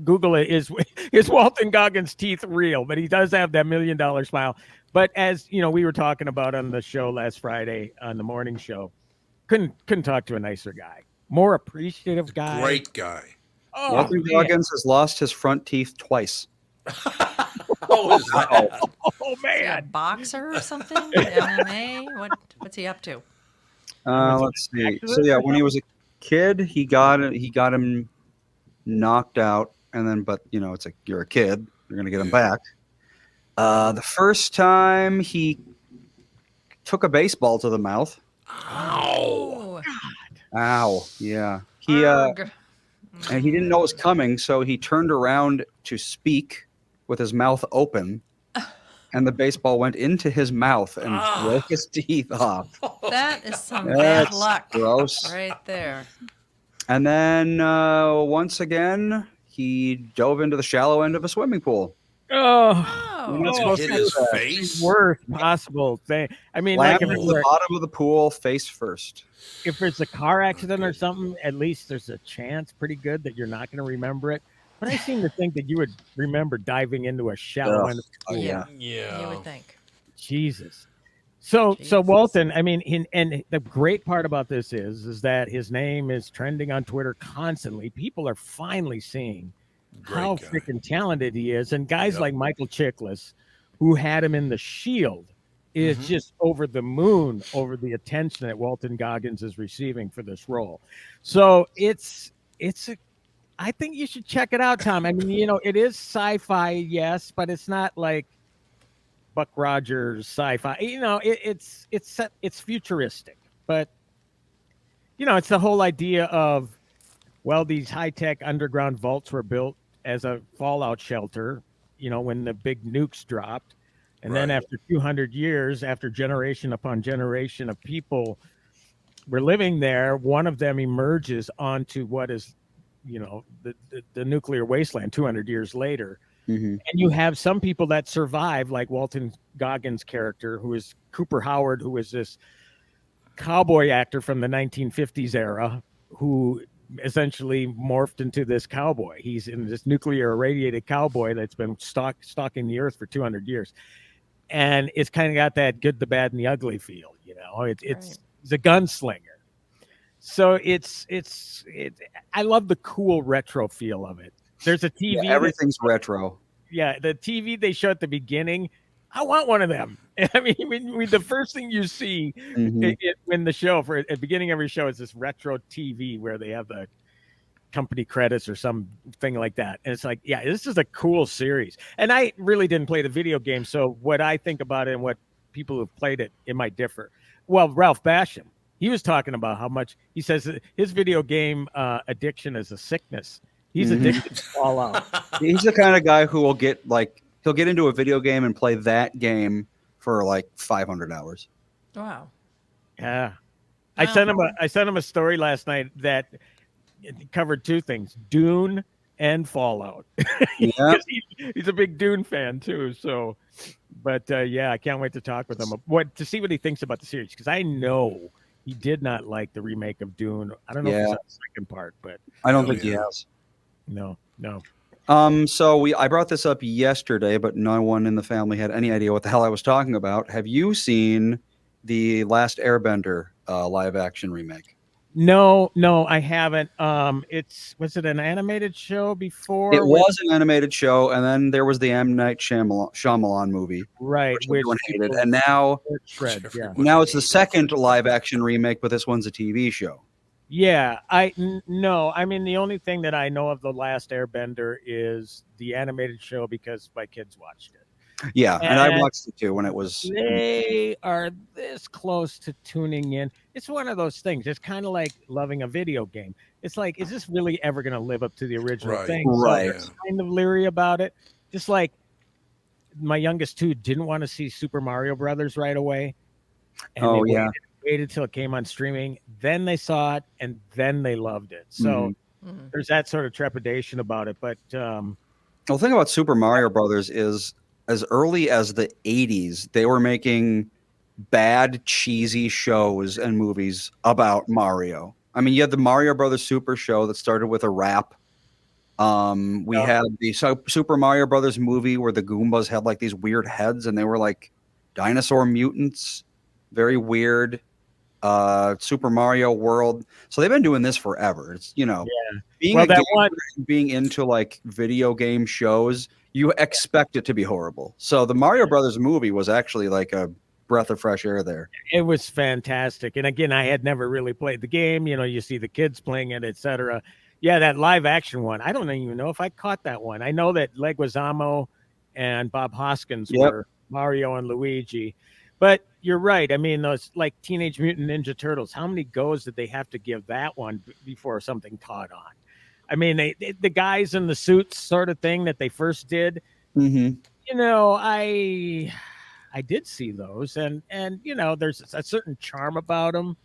Google it. Is Walton Goggins' teeth real? But he does have that $1 million smile. But as you know, we were talking about on the show last Friday on the morning show, couldn't talk to a nicer guy, more appreciative guy. Great guy. Oh, Walton man. Goggins has lost his front teeth twice. How was that? Oh Is he a man. boxer or something? MMA? What's he up to? Let's see. So yeah, when he was a kid, he got him knocked out, and then but it's like you're a kid, you're gonna get him back. The first time he took a baseball to the mouth. Ow. Ow! Yeah, he Arg. and he didn't know it was coming, so he turned around to speak with his mouth open, and the baseball went into his mouth and broke his teeth off. That is some bad That's luck. gross. Right there. And then once again, he dove into the shallow end of a swimming pool. Oh, Oh, You're not It supposed hit to his do that. face. worst possible thing. I mean, like Slammed to the bottom of the pool, face first. if it's a car accident or something, at least there's a chance pretty good that you're not going to remember it. But I seem to think that you would remember diving into a shallow Ugh. end of the Oh, pool. yeah. Yeah. You would think. Jesus. So Jesus. Walton, I mean, and the great part about this is that his name is trending on Twitter constantly. People are finally seeing how Great guy. freaking talented he is, and guys Yep. like Michael Chiklis, who had him in The Shield, is Mm-hmm. just over the moon over the attention that Walton Goggins is receiving for this role. So it's a I think you should check it out, Tom. I mean, it is sci-fi, yes, but it's not like Buck Rogers sci-fi. It's futuristic, but it's the whole idea of, well, these high-tech underground vaults were built as a fallout shelter, when the big nukes dropped. And then Right. after 200 years, after generation upon generation of people were living there, one of them emerges onto what is, the nuclear wasteland 200 years later. Mm-hmm. And you have some people that survive, like Walton Goggins' character, who is Cooper Howard, who is this cowboy actor from the 1950s era, who essentially morphed into this cowboy. He's in this nuclear irradiated cowboy that's been stalking the earth for 200 years. And it's kind of got that good, the bad, and the ugly feel. It's he's a gunslinger. So I love the cool retro feel of it. There's a TV. Yeah, everything's retro. The TV they show at the beginning. I want one of them. I mean, the first thing you see Mhm. when the show, at the beginning of every show, is this retro TV where they have the company credits or something like that. And it's like, yeah, this is a cool series. And I really didn't play the video game, so what I think about it and what people who've played it, it might differ. Well, Ralph Basham, he was talking about how much he says that his video game addiction is a sickness. He's addicted to Fallout. He's the kind of guy who will he'll get into a video game and play that game for like 500 hours. Wow. Yeah. I sent him a story last night that covered two things: Dune and Fallout. Yeah. He's a big Dune fan too. So, but yeah, I can't wait to talk with him to see what he thinks about the series, because I know he did not like the remake of Dune. I don't know if it's the second part, but I don't think he has. No. So I brought this up yesterday, but no one in the family had any idea what the hell I was talking about. Have you seen the Last Airbender live action remake? No, I haven't. Was it an animated show before? It was an animated show, and then there was the M. Night Shyamalan movie, right? Which everyone hated, and now it's the second live action remake, but this one's a TV show. Yeah, no. I mean, the only thing that I know of The Last Airbender is the animated show because my kids watched it. Yeah, and I watched it too when it was. They are this close to tuning in. It's one of those things. It's kind of like loving a video game. It's like, is this really ever going to live up to the original thing? Right. So I'm kind of leery about it. Just like my youngest two didn't want to see Super Mario Brothers right away. And waited till it came on streaming. Then they saw it, and then they loved it. So there's that sort of trepidation about it. But the thing about Super Mario Brothers is, as early as the 80s, they were making bad, cheesy shows and movies about Mario. I mean, you had the Mario Brothers Super Show that started with a rap. We had the Super Mario Brothers movie where the Goombas had like these weird heads and they were like dinosaur mutants. Very weird. Super Mario World. So they've been doing this forever. It's, being into like video game shows, you expect it to be horrible. So the Mario Brothers movie was actually like a breath of fresh air there. It was fantastic. And again, I had never really played the game. You see the kids playing it, etc. Yeah, that live action one. I don't even know if I caught that one. I know that Leguizamo and Bob Hoskins were Mario and Luigi. But you're right. I mean, those like Teenage Mutant Ninja Turtles, how many goes did they have to give that one before something caught on? I mean, the guys in the suits sort of thing that they first did, I did see those. And there's a certain charm about them.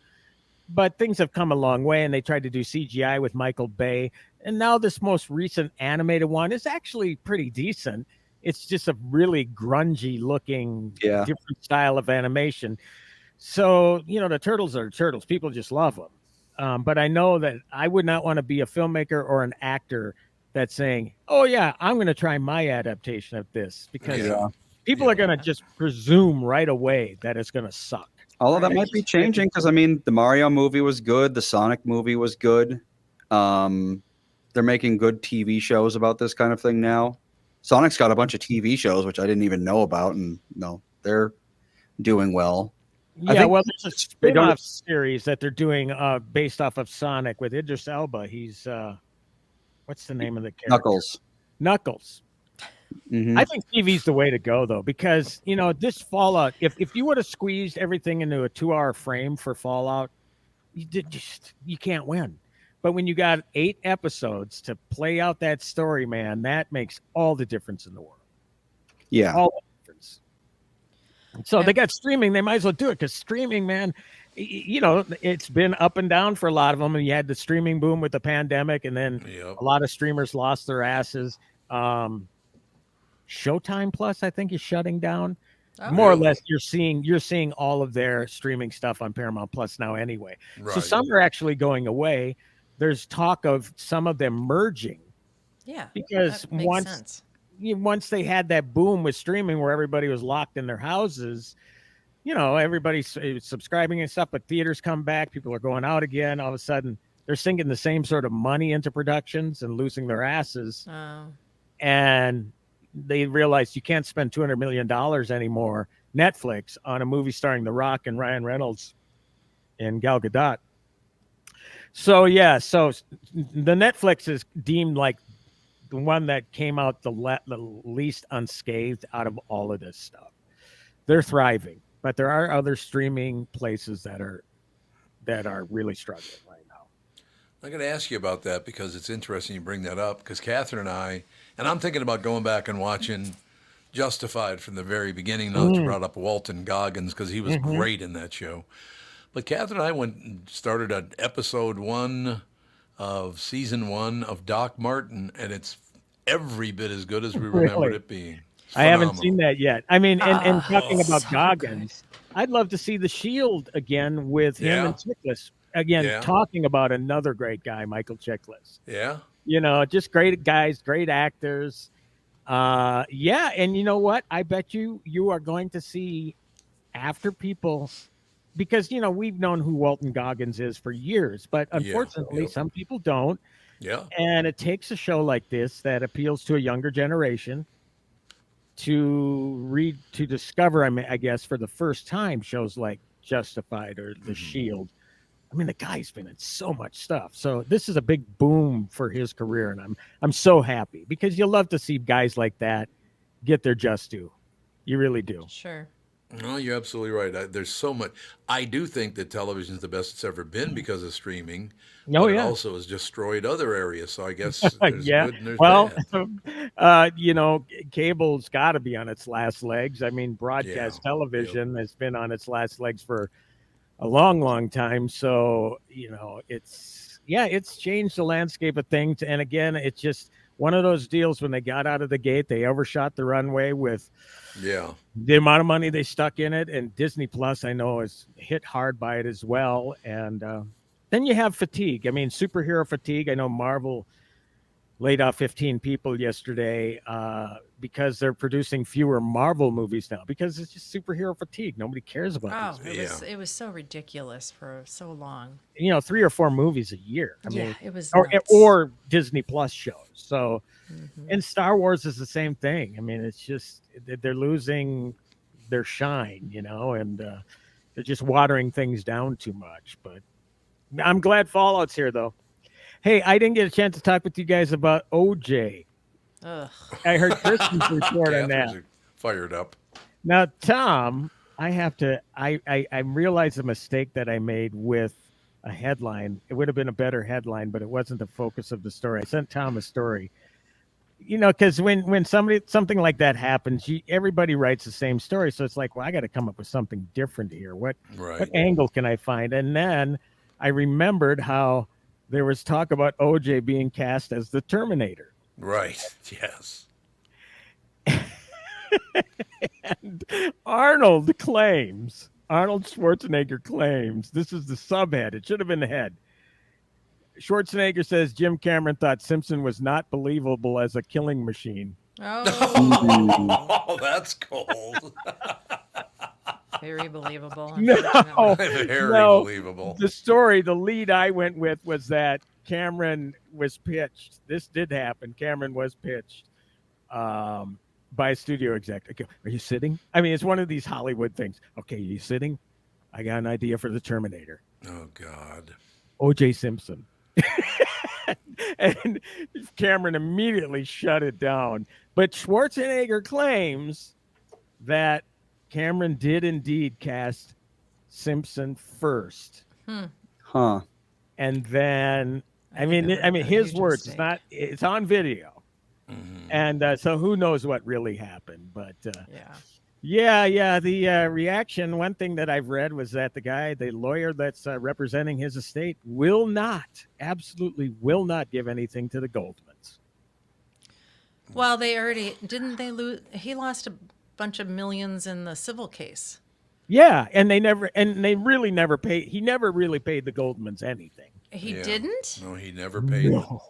But things have come a long way, and they tried to do CGI with Michael Bay. And now this most recent animated one is actually pretty decent. It's just a really grungy looking, different style of animation. So, the turtles are turtles. People just love them. But I know that I would not want to be a filmmaker or an actor that's saying, oh, yeah, I'm going to try my adaptation of this. Because people are going to just presume right away that it's going to suck. Although that Right. might be changing because I mean the Mario movie was good, the Sonic movie was good. They're making good TV shows about this kind of thing now. Sonic's got a bunch of TV shows which I didn't even know about, and no, they're doing well. I Yeah, think well, there's a they don't. spin-off series that they're doing based off of Sonic with Idris Elba. He's what's the name of the character? Knuckles. Knuckles. Mhm. I think TV's the way to go though, because this Fallout. If you would have squeezed everything into a 2-hour frame for Fallout, you can't win. But when you got 8 episodes to play out that story, man, that makes all the difference in the world. Yeah. All the difference. So Yeah. they got streaming. They might as well do it because streaming, man, it's been up and down for a lot of them. And you had the streaming boom with the pandemic, and then Yep. a lot of streamers lost their asses. Showtime Plus, I think, is shutting down. Oh. More or Really? less, you're seeing all of their streaming stuff on Paramount Plus now anyway. So Right. some are actually going away. There's talk of some of them merging Yeah. because That makes sense. once they had that boom with streaming where everybody was locked in their houses, everybody's subscribing and stuff, but theaters come back, people are going out again. All of a sudden, they're sinking the same sort of money into productions and losing their asses. Oh. And they realized you can't spend $200 million anymore, Netflix, on a movie starring The Rock and Ryan Reynolds and Gal Gadot. So the Netflix is deemed like the one that came out the least unscathed out of all of this stuff. They're thriving, but there are other streaming places that are really struggling right now. I'm going to ask you about that because it's interesting you bring that up because Catherine and I'm thinking about going back and watching Justified from the very beginning. Now that you brought up Walton Goggins because he was great in that show. But Catherine and I went and started at episode 1 of season 1 of Doc Martin, and it's every bit as good as we remembered Really? it being. It's I haven't phenomenal. seen that yet. I mean, and talking about so Goggins, I'd love to see The Shield again with him Yeah. and Chiklis. Again, Yeah. talking about another great guy, Michael Chiklis. Yeah. Just great guys, great actors. Yeah, and you know what? I bet you are going to see after people, because we've known who Walton Goggins is for years, but unfortunately, Yep. some people don't. Yeah. And it takes a show like this that appeals to a younger generation to discover, I guess, for the first time, shows like Justified or The Shield. I mean, the guy's been in so much stuff. So this is a big boom for his career, and I'm so happy because you love to see guys like that get their just due. You really do. Sure. No, you're absolutely right. There's so much. I do think that television's the best it's ever been because of streaming. Oh, but it yeah. also has destroyed other areas. So I guess there's Yeah. good and there's Well, bad. cable's got to be on its last legs. I mean, broadcast Yeah. television has been on its last legs for a long, long time. So, it's changed the landscape of things. And again, it's just one of those deals when they got out of the gate, they overshot the runway with Yeah. the amount of money they stuck in it. And Disney Plus, I know, is hit hard by it as well. And then you have fatigue. I mean, superhero fatigue. I know Marvel laid off 15 people yesterday because they're producing fewer Marvel movies now because it's just superhero fatigue. Nobody cares about Oh, it was so ridiculous for so long. these. 3 or 4 movies a year. I mean, It was or, nuts. or Disney Plus shows. So, and Star Wars is the same thing. I mean, it's just they're losing their shine, and they're just watering things down too much. But I'm glad Fallout's here, though. Hey, I didn't get a chance to talk with you guys about OJ. Ugh. I heard Kristen's report on that. Catherine's fired up. Now, Tom, I realized a mistake that I made with a headline. It would have been a better headline, but it wasn't the focus of the story. I sent Tom a story. Because when something like that happens, everybody writes the same story. So it's like, well, I got to come up with something different here. What angle can I find? And then I remembered how there was talk about OJ being cast as the Terminator. Right. Yes. And Arnold Schwarzenegger claims, this is the subhead. It should have been the head. Schwarzenegger says Jim Cameron thought Simpson was not believable as a killing machine. Oh, Oh, that's cold. very believable. No, Unfortunately. Very no. believable. The lead I went with was that Cameron was pitched. This did happen. Cameron was pitched by a studio exec. Okay, are you sitting? I mean, it's one of these Hollywood things. Okay, are you sitting? I got an idea for the Terminator. Oh God. O.J. Simpson. And Cameron immediately shut it down. But Schwarzenegger claims that Cameron did indeed cast Simpson first. Huh. And then I think mean, that would've been a his huge words. mistake. It's on video, and so who knows what really happened? But Yeah. the reaction. One thing that I've read was that the lawyer that's representing his estate, absolutely will not give anything to the Goldmans. Well, they already didn't they lose? He lost a bunch of millions in the civil case. Yeah, and they really never paid. He never really paid the Goldmans anything. He Yeah. didn't. No, he never paid them. No.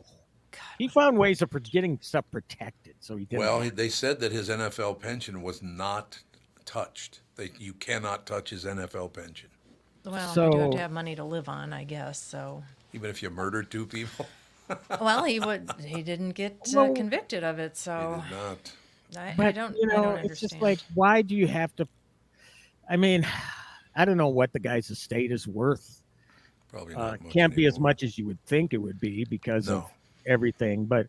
He found ways of getting stuff protected, so he didn't. Well, they said that his NFL pension was not touched. You cannot touch his NFL pension, Well, So- you do have to have money to live on, I guess. So, even if you murdered two people. well, he didn't get Well- convicted of it. He So did not. I But don't. you I know, don't it's understand. just like, why do you have to? I mean, I don't know what the guy's estate is worth. Probably not much Can't be as anymore. much as you would think it would be because No. of everything. But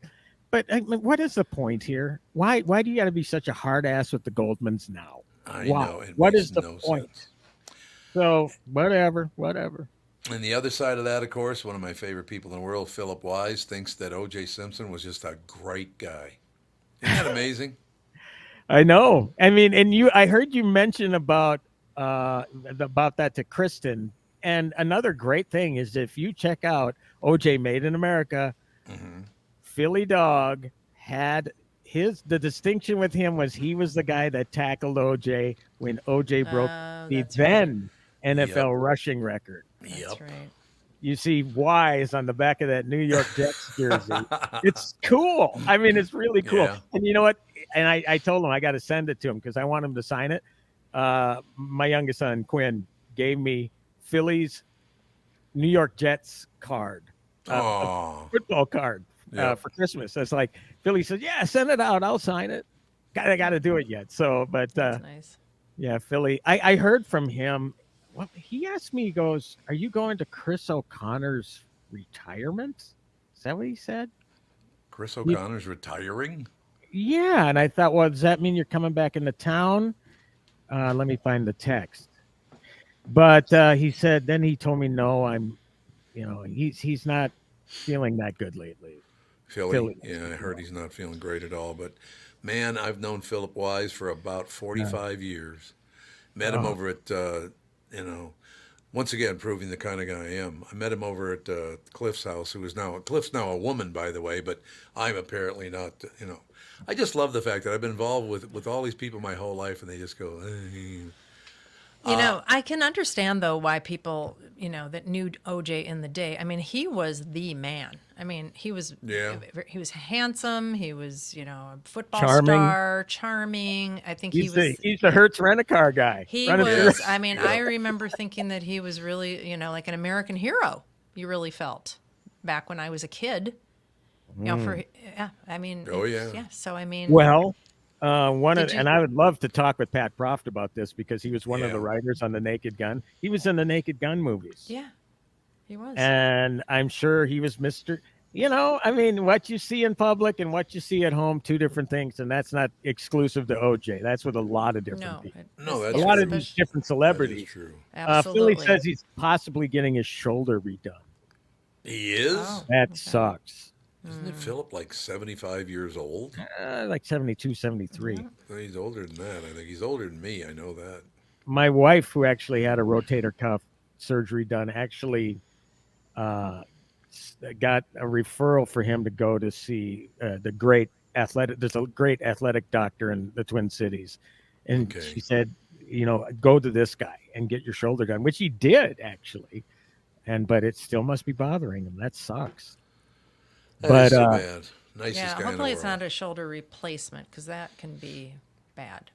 I mean, what is the point here? Why do you got to be such a hard ass with the Goldmans now? I Why? know. It What makes is the no point? sense. So whatever. And the other side of that, of course, one of my favorite people in the world, Philip Wise, thinks that O.J. Simpson was just a great guy. Isn't that amazing? I know. I mean, and I heard you mention about that to Kristen. And another great thing is if you check out OJ Made in America, Philly Dog had the distinction with him was he was the guy that tackled OJ when OJ broke the that's then NFL rushing record. That's Yep. right. You see Wise on the back of that New York Jets jersey. It's cool. I mean, it's really cool. Yeah. And you know what? And I told him I got to send it to him because I want him to sign it. My youngest son, Quinn, gave me Philly's New York Jets card, Oh, football card Yep. for Christmas. It's like Philly says, yeah, send it out. I'll sign it. I got to do it yet. So, but That's nice. yeah, Philly. I heard from him. Well, he asked me, he goes, are you going to Chris O'Connor's retirement? Is that what he said? Chris O'Connor's retiring? Yeah. And I thought, well, does that mean you're coming back into town? Let me find the text. But he said, then he told me, no, he's not feeling that good lately. Philly. Yeah, I heard he's not feeling great at all. But, man, I've known Philip Wise for about 45 years. Met him over at, once again, proving the kind of guy I am. I met him over at Cliff's house, Cliff's now a woman, by the way, but I'm apparently not, I just love the fact that I've been involved with all these people my whole life, and they just go, I can understand though why people, that knew OJ in the day. I mean, he was the man. I mean, he was handsome. He was, a football star, charming. I think He's the Hertz rent-a-car guy. He Running through- was. I mean, I remember thinking that he was really, like an American hero. You really felt back when I was a kid. I mean. Oh, yeah. Yeah. So I mean. Well, and I would love to talk with Pat Proft about this because he was one of the writers on The Naked Gun. He was in the Naked Gun movies. Yeah, he was. And I'm sure he was Mr. I mean, what you see in public and what you see at home, two different things. And that's not exclusive to OJ. That's with a lot of different people. No, A that's lot of true. these different That celebrities. is true. Absolutely. Philly says he's possibly getting his shoulder redone. He is? Oh. That Okay. sucks. Isn't it Philip like 75 years old? Like 72, 73. No, he's older than that. I think he's older than me. I know that. My wife, who actually had a rotator cuff surgery done, actually got a referral for him to go to see the great athletic. There's a great athletic doctor in the Twin Cities, and Okay. she said, go to this guy and get your shoulder done, which he did actually, but it still must be bothering him. That sucks. That is But, so bad. Nicest Yeah, guy in the hopefully it's world. not a shoulder replacement because that can be bad.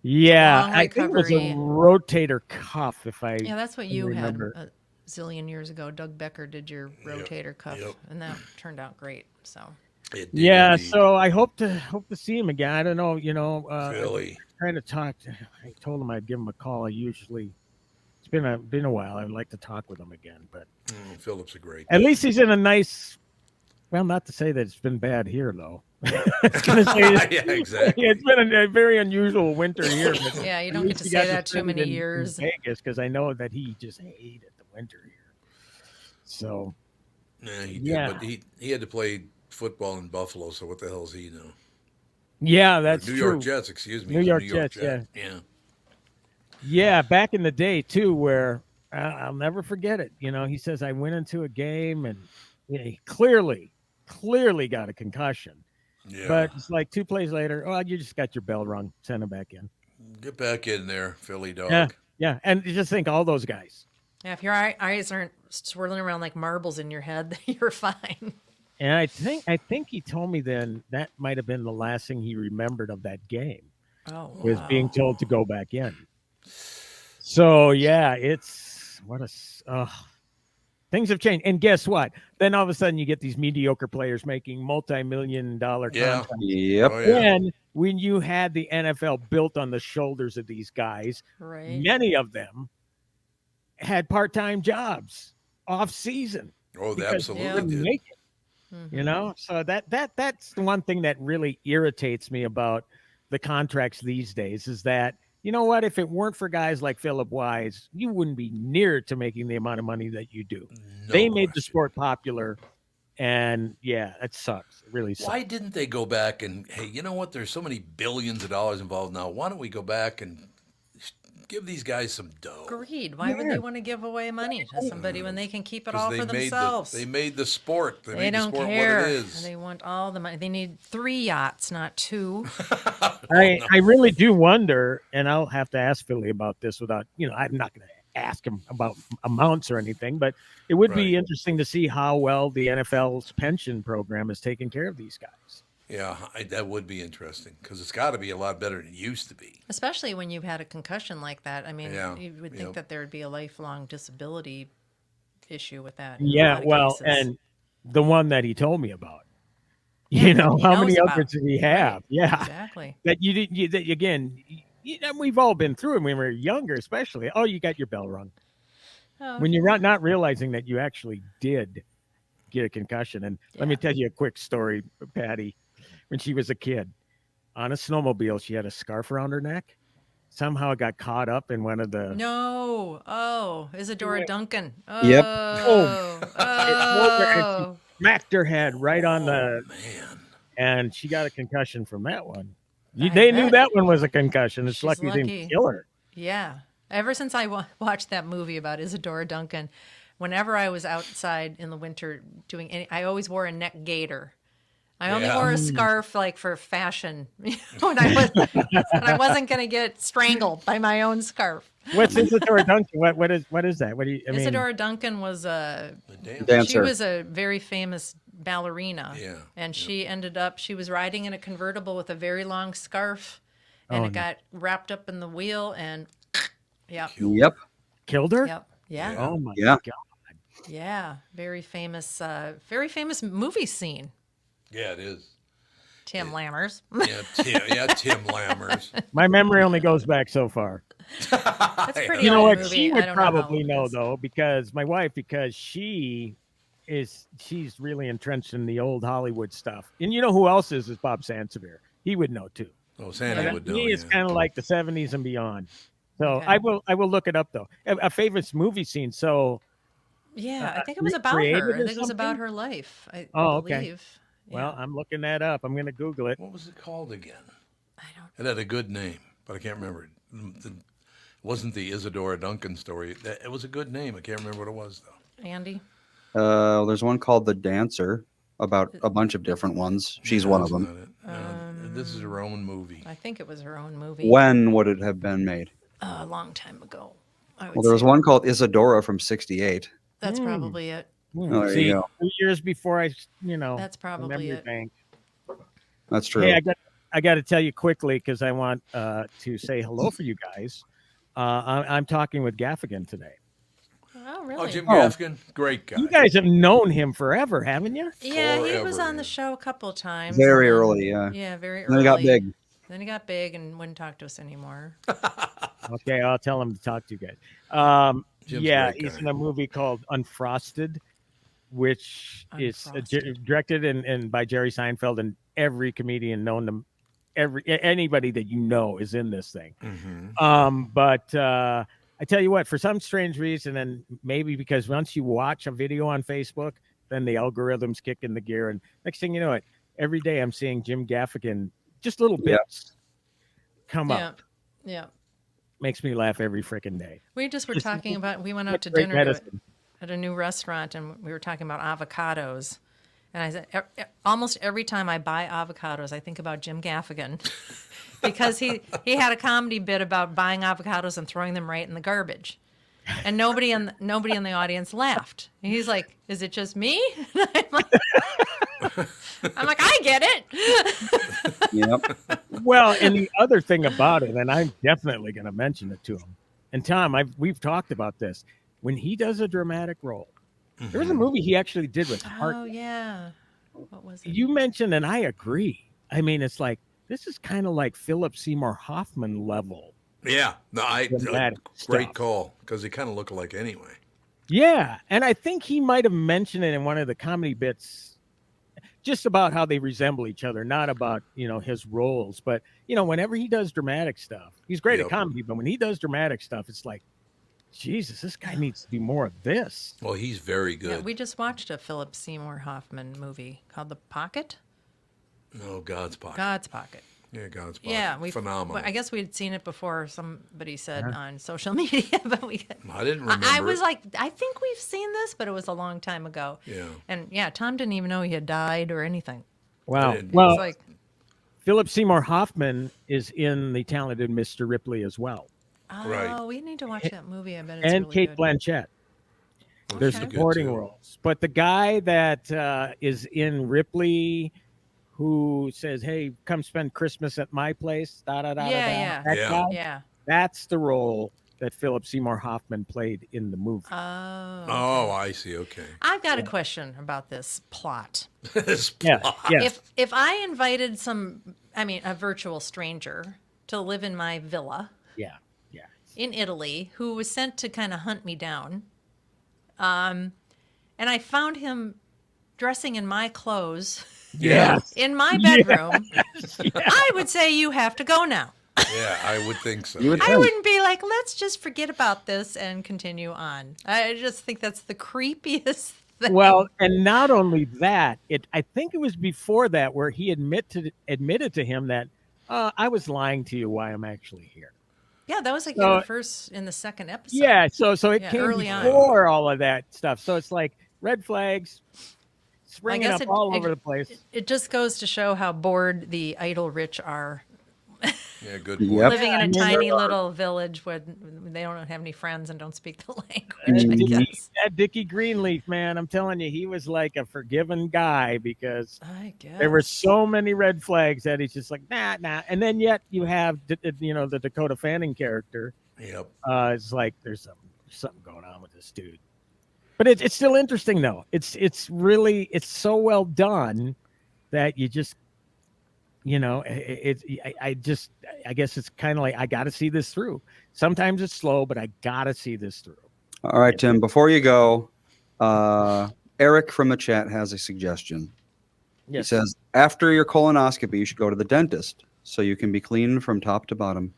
Yeah, long I think it was a recovery. rotator cuff, if I Yeah, that's what can you had remember. a zillion years ago. Doug Becker did your Yep. rotator cuff, Yep. and that turned out great. So It did Yeah, indeed. so I hope to see him again. I don't know, I'm Philly. trying to talk. I told him I'd give him a call. I usually it's been a while. I'd like to talk with him again, but Philip's a great at guy. least he's in a nice. Well, not to say that it's been bad here though. I was gonna say Yeah, exactly. it's been a very unusual winter here. But yeah, you at don't get least to he say got that too spend it many in years. Vegas because I know that he just hated the winter here. So Yeah, he did, yeah, but he had to play football in Buffalo, so what the hell does he know? yeah, Or that's New York true. Jets, excuse me. New He's a York New York Jets, Jet. yeah. Yeah. Yeah, back in the day too, where I'll never forget it. He says I went into a game and he clearly got a concussion, Yeah. but it's like 2 plays later, oh, you just got your bell rung, send him back in. Get back in there, Philly Yeah, dog. yeah, and you just think all those guys. Yeah, if your eyes aren't swirling around like marbles in your head, you're fine. And I think he told me then that might have been the last thing he remembered of that game Oh was being wow. told to go back in. So yeah, it's things have changed. And guess what? Then all of a sudden you get these mediocre players making multi-million-dollar Yeah. contracts. Yep. Oh, yeah. And when you had the NFL built on the shoulders of these guys, Right. many of them had part-time jobs off season Oh, they because they absolutely Yeah. couldn't did. make it. So that's the one thing that really irritates me about the contracts these days is that you know what, if it weren't for guys like Philip Wise, you wouldn't be near to making the amount of money that you do. No They made the question. sport popular, and yeah, it sucks. It really sucks. Why didn't they go back and, hey, you know what? There's so many billions of dollars involved now. Why don't we go back and give these guys some dough? Agreed. Why would Yeah. they want to give away money to somebody when they can keep it 'Cause all they for made themselves? they made the sport. They They made the don't sport care. what it is. They want all the money. They need 3 yachts, not 2. I really do wonder, and I'll have to ask Philly about this without, I'm not going to ask him about amounts or anything, but it would be Right. interesting to see how well the NFL's pension program is taking care of these guys. Yeah, that would be interesting because it's got to be a lot better than it used to be. Especially when you've had a concussion like that. I mean, Yeah, you would yep. think that there would be a lifelong disability issue with that. Yeah, well, cases. and the one that he told me about, Yeah, you know, he how knows many about. others did he have? Right. Yeah, Exactly. that you didn't. That again, we've all been through it when we were younger, especially. Oh, you got your bell rung Oh, when you're not realizing that you actually did get a concussion. And let me Yeah. tell you a quick story, Patty. When she was a kid, on a snowmobile, she had a scarf around her neck. Somehow it got caught up in one of the. no. Oh, Isadora Duncan. Oh. Yep. Oh. Smacked her head right on Oh, the, man. and she got a concussion from that one. I They knew bet. that one was a concussion. It's She's lucky they lucky. didn't kill her. Yeah. Ever since I watched that movie about Isadora Duncan, whenever I was outside in the winter doing I always wore a neck gaiter. I only Yeah. wore a scarf like for fashion when I wasn't going to get strangled by my own scarf. What's Isadora Duncan? What is that? What do you? I mean, Isadora Duncan was The damn. Dancer. she was a very famous ballerina. Yeah, And she she was riding in a convertible with a very long scarf and Oh, it no. got wrapped up in the wheel and yep. Yep. killed her. Yep. Yeah. Oh my Yeah. god! Yeah. Very famous movie scene. Yeah, it is. Tim Lammers. Yeah, Tim Lammers. My memory only goes back so far. That's pretty You know old what? movie. She I would don't know how probably old it know is. though, because my wife, because she's really entrenched in the old Hollywood stuff. And you know who else is Bob Sansevier. He would know too. Oh, Sandy Yeah. would know. He is Yeah. kind of like the 70s and beyond. So Okay. I will look it up though. A favorite movie scene. So Yeah, I think it was about recreated her. I or think it was about something? her life. I Oh, okay. believe. well, Yeah. I'm looking that up. I'm gonna Google it. What was it called again? I don't. It had a good name, but I can't remember it. It wasn't the Isadora Duncan story. It was a good name. I can't remember what it was, though. Andy. There's one called The Dancer about a bunch of different ones. She's No, one of that's them. not it. No, this is her own movie. I think it was her own movie. When would it have been made? A long time ago. I would Well, there was say. one called Isadora from '68. That's Hmm. probably it. Oh, there you See, go. 2 years before I, That's the probably memory it. bank. That's true. Hey, I got to tell you quickly because I want to say hello for you guys. I'm talking with Gaffigan today. Oh, Oh, really? Jim Oh. Gaffigan, great guy. You guys have known him forever, haven't you? Yeah, he was Forever, on the yeah. show a couple of times. Very and then- early, yeah. Yeah, very Then early. he got big. Then he got big and wouldn't talk to us anymore. Okay, I'll tell him to talk to you guys. Jim's Yeah, a great he's guy. in a movie called Unfrosted, which is Unfrosted. directed and by Jerry Seinfeld, and every comedian known to anybody that you know is in this thing. But I tell you what, for some strange reason, and maybe because once you watch a video on Facebook, then the algorithms kick in the gear, and next thing you know it, every day I'm seeing Jim Gaffigan, just little Yeah. bits come Yeah. up. Yeah. Makes me laugh every freaking day. We just were talking about, we went out to Great dinner medicine. at a new restaurant and we were talking about avocados. And I said, almost every time I buy avocados, I think about Jim Gaffigan because he had a comedy bit about buying avocados and throwing them right in the garbage. And nobody in the audience laughed. And he's like, "Is it just me?" I'm like, "I get it." Yep. Well, and the other thing about it, and I'm definitely going to mention it to him. And Tom, we've talked about this. When he does a dramatic role, there was a movie he actually did with Hart. Oh yeah. What was it? You mentioned, and I agree. I mean, it's like this is kind of like Philip Seymour Hoffman level. Yeah, no, Dramatic great stuff. call because they kind of look alike anyway. Yeah, and I think he might have mentioned it in one of the comedy bits, just about how they resemble each other, not about his roles, but whenever he does dramatic stuff, he's great Yep. at comedy, but when he does dramatic stuff, it's like, Jesus, this guy needs to do more of this. Well, he's very good. Yeah, we just watched a Philip Seymour Hoffman movie called The Pocket. No, God's Pocket. God's Pocket. Yeah, God's Pocket. Yeah, we Phenomenal. I guess we'd seen it before. Somebody said on social media, but I didn't remember. I was it. like, I think we've seen this, but it was a long time ago. Yeah. And yeah, Tom didn't even know he had died or anything. Wow. didn't. Well, It's like, Philip Seymour Hoffman is in The Talented Mr. Ripley as well, oh, Right. we need to watch that movie. I bet it's and really Kate good. Blanchett. They're Okay. Good, supporting too. roles, but the guy that is in Ripley, who says, "Hey, come spend Christmas at my place," da da da Yeah, da. yeah. That Yeah. guy, Yeah. that's the role that Philip Seymour Hoffman played in the movie. Oh, I see. Okay. I've got a question about this plot. This Yeah, plot. yeah. If I invited a virtual stranger to live in my villa Yeah, yeah. in Italy who was sent to kind of hunt me down, and I found him dressing in my clothes Yes. in my bedroom, I would say you have to go now. Yeah, I would think so. You would I think. wouldn't be like, let's just forget about this and continue on. I just think that's the creepiest thing. Well, and not only that, I think it was before that where he admitted to him that I was lying to you why I'm actually here. Yeah, that was like So- in the second episode. Yeah, so it Yeah, came early on. before all of that stuff. So it's like red flags springing guess up it- all it- over the place. It just goes to show how bored the idle rich are. Yeah, good point. Yep. Living in I a mean, tiny little village where they don't have any friends and don't speak the language, I Mhm. guess. That Dickie Greenleaf, man, I'm telling you, he was like a forgiven guy because I guess. there were so many red flags that he's just like, nah. And then yet you have, the Dakota Fanning character. Yep. It's like there's something going on with this dude. But it's still interesting though. It's so well done that you just I guess it's kind of like I got to see this through. Sometimes it's slow, but I got to see this through. All right, Tim, before you go, Eric from the chat has a suggestion. He says, after your colonoscopy, you should go to the dentist so you can be clean from top to bottom.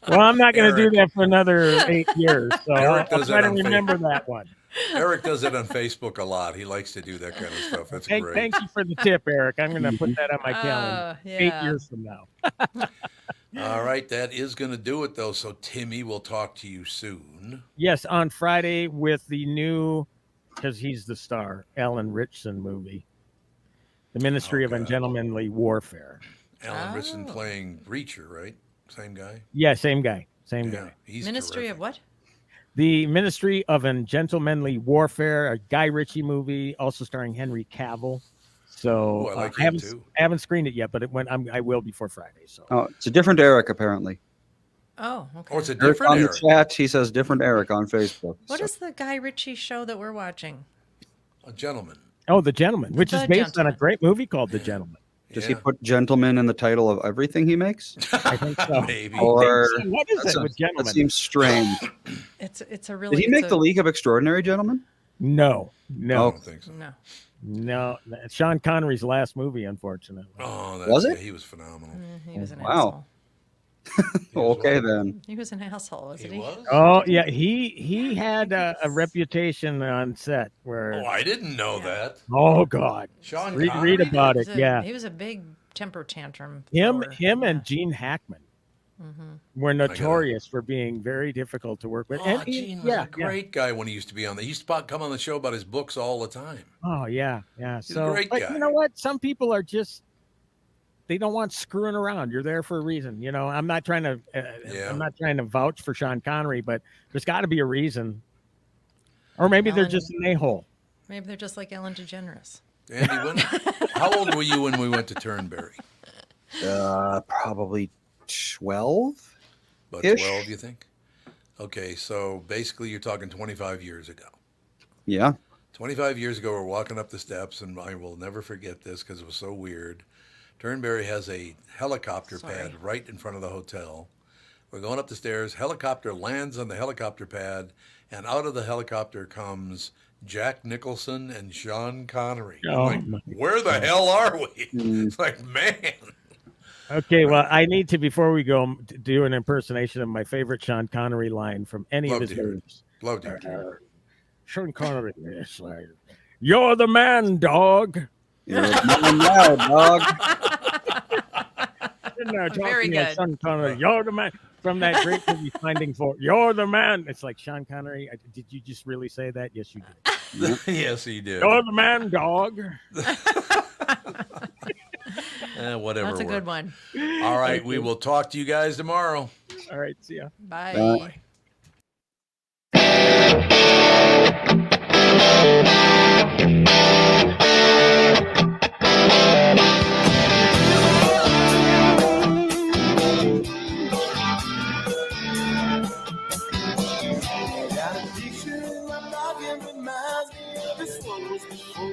Well, I'm not going to do Eric. that for another 8 years, so Eric I'll does try that to on remember that one. Eric does it on Facebook a lot. He likes to do that kind of stuff. That's great. Thank you for the tip, Eric. I'm going to put that on my calendar. yeah. 8 years from now. All right, that is going to do it, though. So, Timmy, we'll talk to you soon. Yes, on Friday with the new, because he's the star, Alan Richson movie, The Ministry of God. Ungentlemanly Warfare. Alan Risson Oh. playing Reacher, right? Same guy? Yeah, same guy. Same Yeah, guy. he's Ministry terrific. of what? The Ministry of Ungentlemanly Warfare, a Guy Ritchie movie, also starring Henry Cavill. So Ooh, I like I him too. haven't screened it yet, but I will before Friday. So Oh, it's a different Eric, apparently. Oh, okay. Oh, it's a Eric different on Eric. the chat, he says different Eric on Facebook. What So- is the Guy Ritchie show that we're watching? A gentleman. The Gentleman, which is The based on a Gentleman. great movie called The Gentleman. Does Yeah. he put gentleman in the title of everything he makes? I think so. Maybe. Or What is That's it a- with that Gentleman? seems strange. It's a Did really. he make the League of Extraordinary Gentlemen? No, I no, don't think so. No. no. Sean Connery's last movie, unfortunately. Oh, that's, Was it? Yeah, he was phenomenal. He was an Wow. asshole. He was Okay, what? then. He was an asshole, wasn't He he? was? Oh yeah, he had a reputation on set where. Oh, I didn't know that. Oh God, Sean read Connery about did? it. Yeah, He was a big temper tantrum. him thrower. and Gene Hackman were notorious for being very difficult to work with. Oh, And Gene was a great guy when he used to be on there. He used to come on the show about his books all the time. Oh yeah. a So, great but guy. you know what? Some people are just they don't want screwing around. You're there for a reason. You know, I'm not trying to vouch for Sean Connery, but there's got to be a reason. Or maybe they're Ellen- just an a-hole. Maybe they're just like Ellen DeGeneres. Andy, how old were you when we went to Turnberry? Probably 12. About Ish. 12, you think? Okay, so basically you're talking 25 years ago. Yeah. 25 years ago, we're walking up the steps, and I will never forget this because it was so weird. Turnberry has a helicopter pad right in front of the hotel. We're going up the stairs. Helicopter lands on the helicopter pad, and out of the helicopter comes Jack Nicholson and Sean Connery. Oh, I'm my like, where the hell are we? It's like, man. Okay, well, I need to, before we go, do an impersonation of my favorite Sean Connery line from any Love of to his hear it. movies. Love to hear it. Sean Connery, yes, you're the man, dog. You're now, dog. Very good. Sean Connery, you're the man. From that great movie, Finding Forrest, you're the man. It's like, Sean Connery, did you just really say that? Yes, you did. Yes, he did. You're the man, dog. Whatever. That's a good works. one. All right, we will talk to you guys tomorrow. All right, see ya. Bye. Bye. Got a picture in my noggin reminds me of this was before.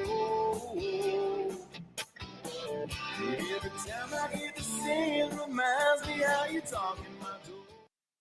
Every time I hear the singing reminds me how you talk in my door.